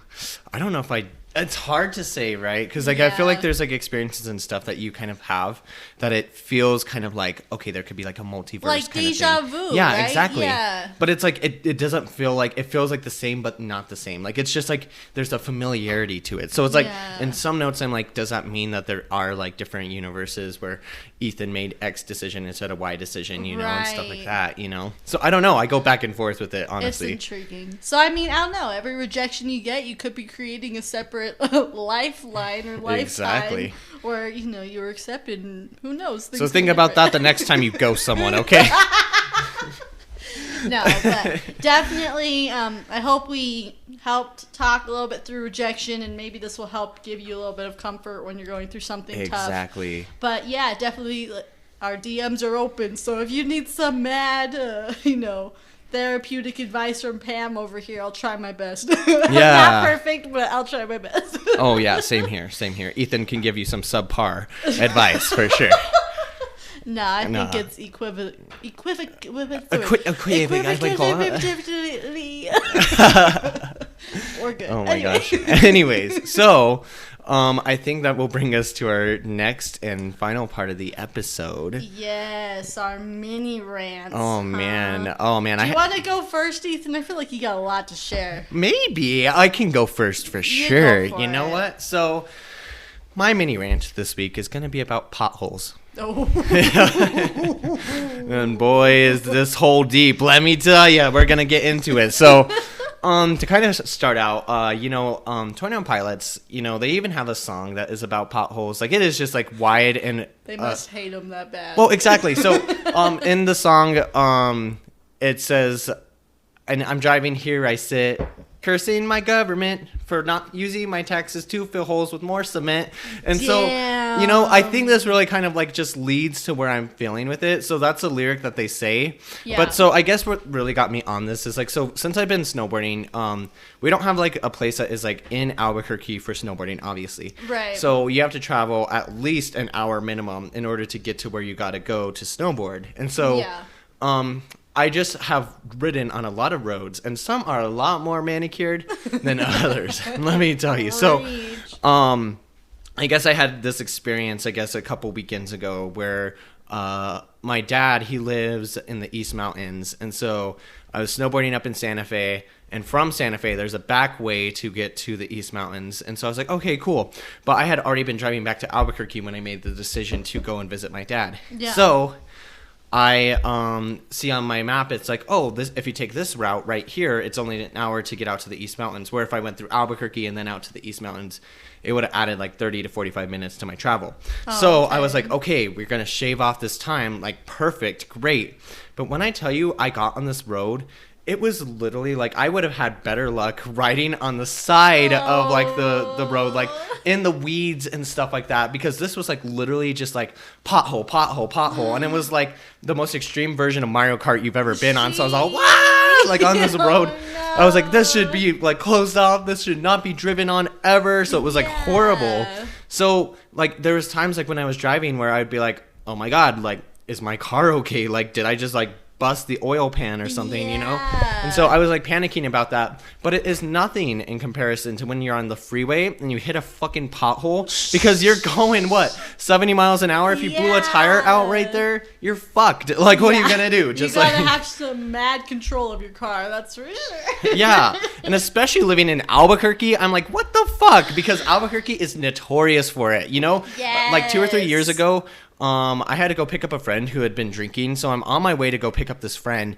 Speaker 1: I don't know if it's hard to say, right? Because, like, I feel like there's, like, experiences and stuff that you kind of have that it feels kind of like, okay, there could be, like, a multiverse
Speaker 2: like
Speaker 1: kind
Speaker 2: deja
Speaker 1: of thing.
Speaker 2: vu,
Speaker 1: Yeah,
Speaker 2: right?
Speaker 1: exactly.
Speaker 2: Yeah.
Speaker 1: But it's like, it doesn't feel like, it feels like the same, but not the same. Like, it's just like, there's a familiarity to it. So it's like, in some notes, I'm like, does that mean that there are, like, different universes where Ethan made X decision instead of Y decision, you know, and stuff like that, you know? So I don't know. I go back and forth with it, honestly.
Speaker 2: It's intriguing. So, I mean, I don't know. Every rejection you get, you could be creating a separate lifeline or lifetime.
Speaker 1: Exactly.
Speaker 2: Or, you know, you were accepted, and who knows?
Speaker 1: So think about that the next time you ghost someone, okay?
Speaker 2: No, but definitely, I hope we helped talk a little bit through rejection, and maybe this will help give you a little bit of comfort when you're going through something tough.
Speaker 1: Exactly.
Speaker 2: But yeah, definitely, our DMs are open. So if you need some mad, you know, therapeutic advice from Pam over here, I'll try my best.
Speaker 1: Yeah.
Speaker 2: Not perfect, but I'll try my best.
Speaker 1: Oh yeah, same here. Ethan can give you some subpar advice for sure.
Speaker 2: No, I think it's We're good.
Speaker 1: Oh my gosh. Anyways, so I think that will bring us to our next and final part of the episode.
Speaker 2: Yes, our mini rant.
Speaker 1: Oh man.
Speaker 2: Do
Speaker 1: I
Speaker 2: you want to go first, Ethan? I feel like you got a lot to share.
Speaker 1: Maybe I can go first for sure.
Speaker 2: Go for
Speaker 1: You know
Speaker 2: it.
Speaker 1: what? So my mini rant this week is going to be about potholes.
Speaker 2: Oh.
Speaker 1: And boy, is this hole deep. Let me tell you, we're going to get into it. So, to kind of start out, you know, 21 Pilots, you know, they even have a song that is about potholes. Like, it is just, like, wide and...
Speaker 2: They must hate them that bad.
Speaker 1: Well, exactly. So, in the song, it says, and I'm driving, here I sit, cursing my government for not using my taxes to fill holes with more cement. And so, you know, I think this really kind of like just leads to where I'm feeling with it. So that's a lyric that they say.
Speaker 2: Yeah.
Speaker 1: But so I guess what really got me on this is like, so since I've been snowboarding, we don't have like a place that is like in Albuquerque for snowboarding, obviously.
Speaker 2: Right.
Speaker 1: So you have to travel at least an hour minimum in order to get to where you got to go to snowboard. And so, I just have ridden on a lot of roads, and some are a lot more manicured than others. Let me tell you. So, I guess I had this experience, I guess, a couple weekends ago where my dad, he lives in the East Mountains, and so I was snowboarding up in Santa Fe, and from Santa Fe, there's a back way to get to the East Mountains, and so I was like, okay, cool. But I had already been driving back to Albuquerque when I made the decision to go and visit my dad.
Speaker 2: Yeah.
Speaker 1: So I see on my map, it's like, oh, this, if you take this route right here, it's only an hour to get out to the East Mountains. Where if I went through Albuquerque and then out to the East Mountains, it would have added like 30 to 45 minutes to my travel. So I was like, okay, we're going to shave off this time. Like, perfect, great. But when I tell you I got on this road, it was literally like I would have had better luck riding on the side of like the road, like in the weeds and stuff like that, because this was like literally just like pothole, and it was like the most extreme version of Mario Kart you've ever been on. So I was all wow, like on this road.
Speaker 2: No.
Speaker 1: I was like, this should be like closed off. This should not be driven on ever. So it was like horrible. So like there was times like when I was driving where I'd be like, oh my God, like is my car okay? Like did I just like bust the oil pan or something, you know?
Speaker 2: Yeah.
Speaker 1: And so I was like panicking about that. But it is nothing in comparison to when you're on the freeway and you hit a fucking pothole because you're going, 70 miles an hour? If you blew a tire out right there, you're fucked. Like, what are you gonna do?
Speaker 2: Just you gotta have some mad control of your car, that's for sure.
Speaker 1: Yeah, and especially living in Albuquerque, I'm like, what the fuck? Because Albuquerque is notorious for it, you know?
Speaker 2: Yes.
Speaker 1: Like 2 or 3 years ago, I had to go pick up a friend who had been drinking, so I'm on my way to go pick up this friend.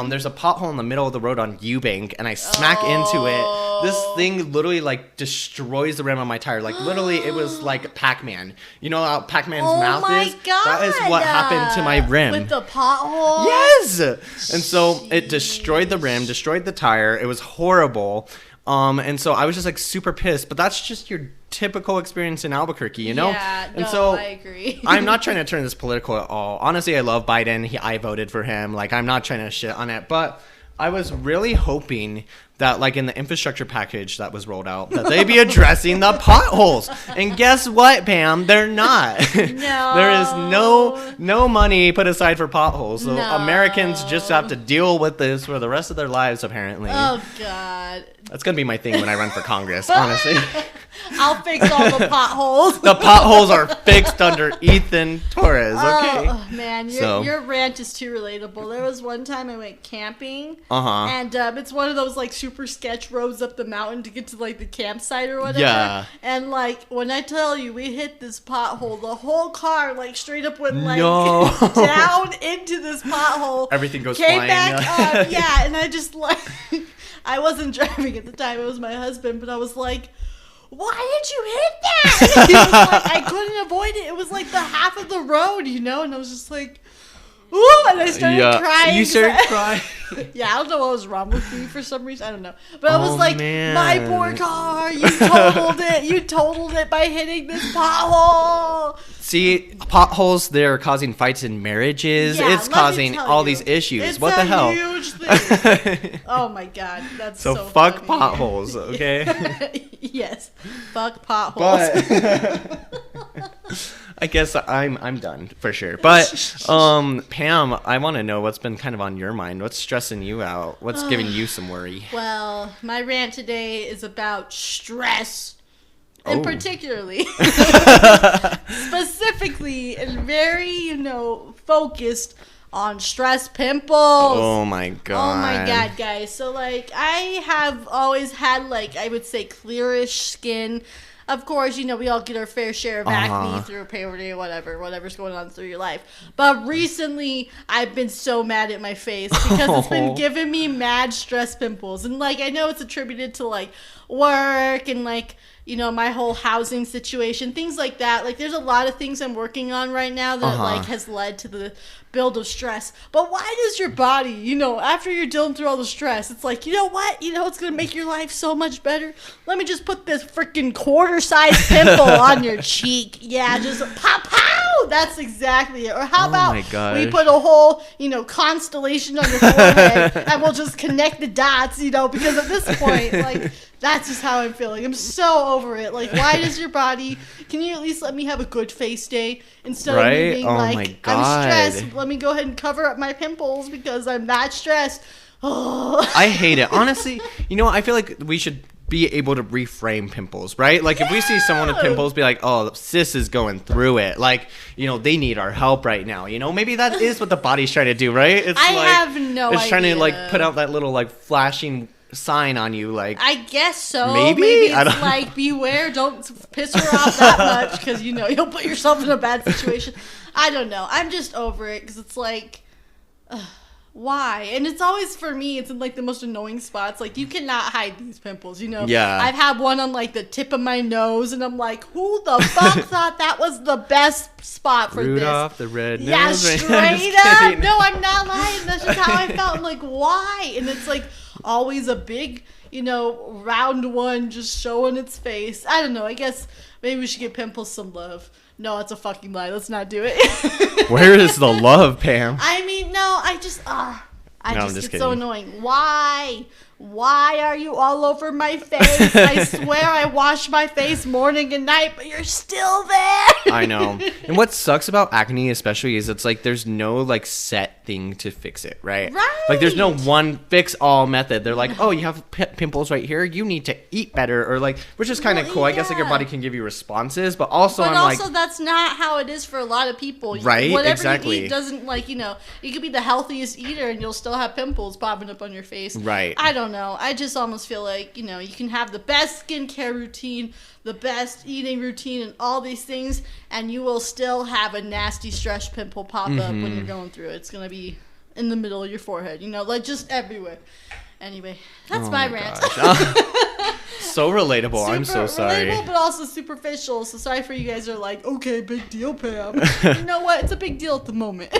Speaker 1: There's a pothole in the middle of the road on Eubank, and I smack into it. This thing literally, like, destroys the rim of my tire. Like, literally, it was like Pac-Man. You know how Pac-Man's mouth is?
Speaker 2: God.
Speaker 1: That is what happened to my rim.
Speaker 2: With the pothole?
Speaker 1: Yes! And so it destroyed the rim, destroyed the tire. It was horrible. And so I was just like super pissed, but that's just your typical experience in Albuquerque, you know?
Speaker 2: Yeah,
Speaker 1: and so
Speaker 2: I agree.
Speaker 1: I'm not trying to turn this political at all. Honestly, I love Biden. I voted for him. Like, I'm not trying to shit on it, but I was really hoping that, like, in the infrastructure package that was rolled out, that they'd be addressing the potholes. And guess what, Pam? They're not.
Speaker 2: No.
Speaker 1: There is no money put aside for potholes. So Americans just have to deal with this for the rest of their lives, apparently.
Speaker 2: Oh, God.
Speaker 1: That's going to be my thing when I run for Congress, honestly.
Speaker 2: I'll fix all the potholes.
Speaker 1: The potholes are fixed under Ethan Torres, okay?
Speaker 2: Oh, man, your rant is too relatable. There was one time I went camping, and it's one of those, like, super sketch roads up the mountain to get to, like, the campsite or whatever.
Speaker 1: Yeah.
Speaker 2: And, like, when I tell you, we hit this pothole, the whole car, like, straight up went, like, down into this pothole.
Speaker 1: Everything goes
Speaker 2: came
Speaker 1: flying.
Speaker 2: back up, yeah, and I just, like, I wasn't driving at the time, it was my husband, but I was like, why did you hit that? He was like, I couldn't avoid it. It was like the half of the road, you know? And I was just like, ooh, and I started crying.
Speaker 1: You started crying?
Speaker 2: Yeah, I don't know what was wrong with me for some reason. I don't know. But I was like,
Speaker 1: man.
Speaker 2: My poor car, you totaled it. You totaled it by hitting this pothole.
Speaker 1: See, potholes, they're causing fights in marriages.
Speaker 2: Yeah,
Speaker 1: it's causing all these issues.
Speaker 2: It's
Speaker 1: what the hell?
Speaker 2: Huge thing. Oh my God, that's so
Speaker 1: fuck
Speaker 2: funny.
Speaker 1: potholes, okay?
Speaker 2: Yes, fuck potholes.
Speaker 1: But I guess I'm done for sure. But Pam, I want to know what's been kind of on your mind. What's stressing you out? What's giving you some worry?
Speaker 2: Well, my rant today is about stress. And particularly, specifically, and very, focused on stress pimples.
Speaker 1: Oh my God.
Speaker 2: Oh my God, guys. So, like, I have always had, like, I would say clearish skin. Of course, we all get our fair share of acne through puberty or whatever's going on through your life. But recently, I've been so mad at my face because it's been giving me mad stress pimples. And, like, I know it's attributed to, like, work and, like, my whole housing situation, things like that. Like, there's a lot of things I'm working on right now that, like, has led to the build of stress. But why does your body, after you're dealing through all the stress, it's like, you know what? It's going to make your life so much better. Let me just put this freaking quarter-sized pimple on your cheek. Yeah, just pow, pow. That's exactly it. Or how about we put a whole, constellation on your forehead and we'll just connect the dots, because at this point, like, that's just how I'm feeling. I'm so over it. Like, why does your body... Can you at least let me have a good face day instead of me being like, I'm stressed. Let me go ahead and cover up my pimples because I'm that stressed. Oh.
Speaker 1: I hate it. Honestly, I feel like we should be able to reframe pimples, right? Like, if we see someone with pimples, be like, oh, sis is going through it. Like, they need our help right now. Maybe that is what the body's trying to do, right? It's
Speaker 2: I have no idea.
Speaker 1: It's trying to, like, put out that little, like, flashing sign on you, like,
Speaker 2: I guess so.
Speaker 1: Maybe
Speaker 2: it's like, beware, don't piss her off that much because you'll put yourself in a bad situation. I don't know. I'm just over it because it's like, why? And it's always, for me, it's in, like, the most annoying spots. Like, you cannot hide these pimples,
Speaker 1: Yeah.
Speaker 2: I've had one on, like, the tip of my nose, and I'm like, who the fuck thought that was the best spot for
Speaker 1: Rudolph
Speaker 2: this?
Speaker 1: the red
Speaker 2: Yeah,
Speaker 1: nose.
Speaker 2: straight up. No, I'm not lying. That's just how I felt. I'm like, why? And it's, like, always a big, round one just showing its face. I don't know. I guess maybe we should give pimples some love. No, it's a fucking lie. Let's not do it.
Speaker 1: Where is the love, Pam?
Speaker 2: I mean, no, I just,
Speaker 1: I'm
Speaker 2: just
Speaker 1: just
Speaker 2: get so
Speaker 1: kidding.
Speaker 2: annoying. Why? why are you all over my face? I swear I wash my face morning and night, but you're still there.
Speaker 1: I know. And what sucks about acne especially is it's like there's no like set thing to fix it, right?
Speaker 2: Right.
Speaker 1: Like there's no one fix all method. They're like, oh, you have pimples right here. You need to eat better, or like, which is kind of cool. I guess like your body can give you responses, but also
Speaker 2: that's not how it is for a lot of people.
Speaker 1: Right?
Speaker 2: Whatever
Speaker 1: Exactly.
Speaker 2: you eat doesn't you could be the healthiest eater and you'll still have pimples popping up on your face.
Speaker 1: Right.
Speaker 2: I don't know. I just almost feel like, you can have the best skincare routine, the best eating routine, and all these things, and you will still have a nasty stretch pimple pop up when you're going through it. It's going to be in the middle of your forehead, like just everywhere. Anyway, that's my rant.
Speaker 1: So relatable. I'm so sorry.
Speaker 2: Relatable, but also superficial. So sorry for you guys who are like, okay, big deal, Pam. You know what? It's a big deal at the moment.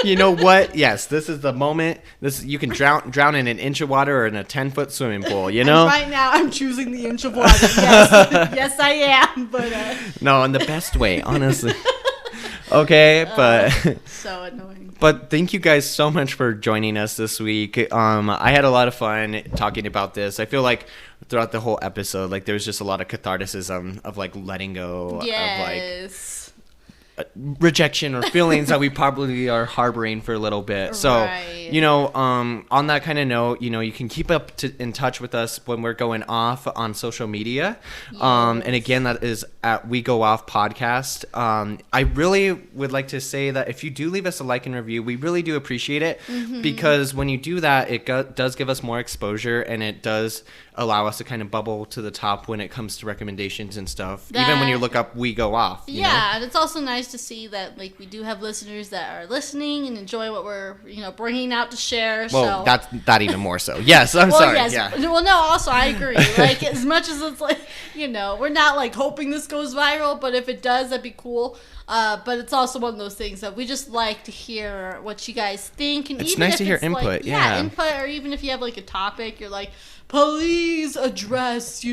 Speaker 1: You know what? Yes, this is the moment. You can drown in an inch of water or in a 10-foot swimming pool. You know.
Speaker 2: And right now, I'm choosing the inch of water. Yes, yes, I am. But
Speaker 1: no, in the best way, honestly. Okay, but
Speaker 2: so annoying.
Speaker 1: But thank you guys so much for joining us this week. I had a lot of fun talking about this. I feel like throughout the whole episode, like there's just a lot of catharticism of like letting go
Speaker 2: Yes.
Speaker 1: of like rejection or feelings that we probably are harboring for a little bit. So, on that kind of note, you can keep in touch with us when we're going off on social media. Yes. And again, that is at We Go Off Podcast. I really would like to say that if you do leave us a like and review, we really do appreciate it, because when you do that, it does give us more exposure, and it does allow us to kind of bubble to the top when it comes to recommendations and stuff. Even when you look up We Go Off.
Speaker 2: Yeah, and it's also nice to see that like we do have listeners that are listening and enjoy what we're bringing out to share.
Speaker 1: Well, that's that even more so. Yes, I'm sorry.
Speaker 2: Yes.
Speaker 1: Yeah.
Speaker 2: Well, no. Also, I agree. Like as much as it's like we're not like hoping this goes viral, but if it does, that'd be cool. But it's also one of those things that we just like to hear what you guys think, and
Speaker 1: it's
Speaker 2: even
Speaker 1: nice
Speaker 2: if
Speaker 1: to hear
Speaker 2: it's
Speaker 1: input.
Speaker 2: like, input, or even if you have like a topic, you're like, please address,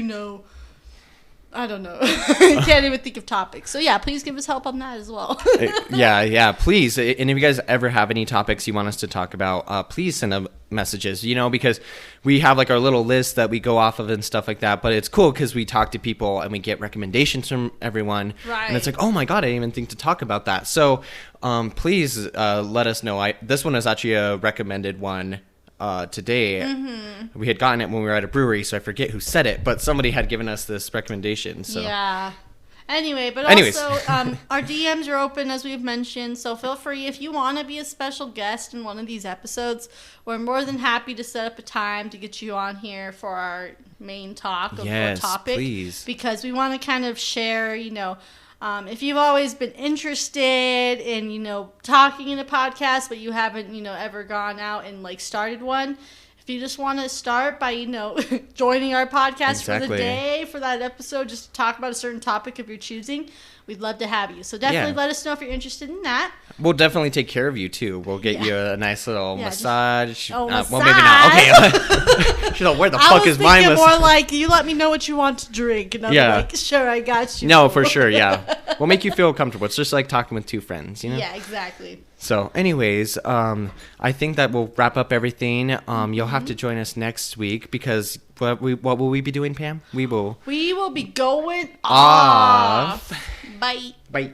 Speaker 2: I don't know. I can't even think of topics. So yeah, please give us help on that as well.
Speaker 1: yeah, please. And if you guys ever have any topics you want us to talk about, please send them messages, because we have like our little list that we go off of and stuff like that. But it's cool because we talk to people and we get recommendations from everyone. Right. And it's like, oh my God, I didn't even think to talk about that. So please let us know. This one is actually a recommended one. Today we had gotten it when we were at a brewery, so I forget who said it, but somebody had given us this recommendation. So
Speaker 2: yeah. Anyways. Also our DMs are open, as we've mentioned, so feel free if you want to be a special guest in one of these episodes. We're more than happy to set up a time to get you on here for our main talk of our topic.
Speaker 1: Please.
Speaker 2: Because we want to kind of share, if you've always been interested in, talking in a podcast, but you haven't, ever gone out and like started one, if you just want to start by, joining our podcast for the day, for that episode, just to talk about a certain topic of your choosing, we'd love to have you. So definitely let us know if you're interested in that.
Speaker 1: We'll definitely take care of you too. We'll get you a nice little massage.
Speaker 2: Massage.
Speaker 1: Well, maybe not. Okay. She's like, where the fuck is my massage?
Speaker 2: More like, you let me know what you want to drink, and I'll be like, sure, I got you.
Speaker 1: No, for sure, yeah. We'll make you feel comfortable. It's just like talking with two friends,
Speaker 2: Yeah, exactly.
Speaker 1: So, anyways, I think that will wrap up everything. You'll have to join us next week because what will we be doing, Pam? We will
Speaker 2: be going off. Bye.
Speaker 1: Bye.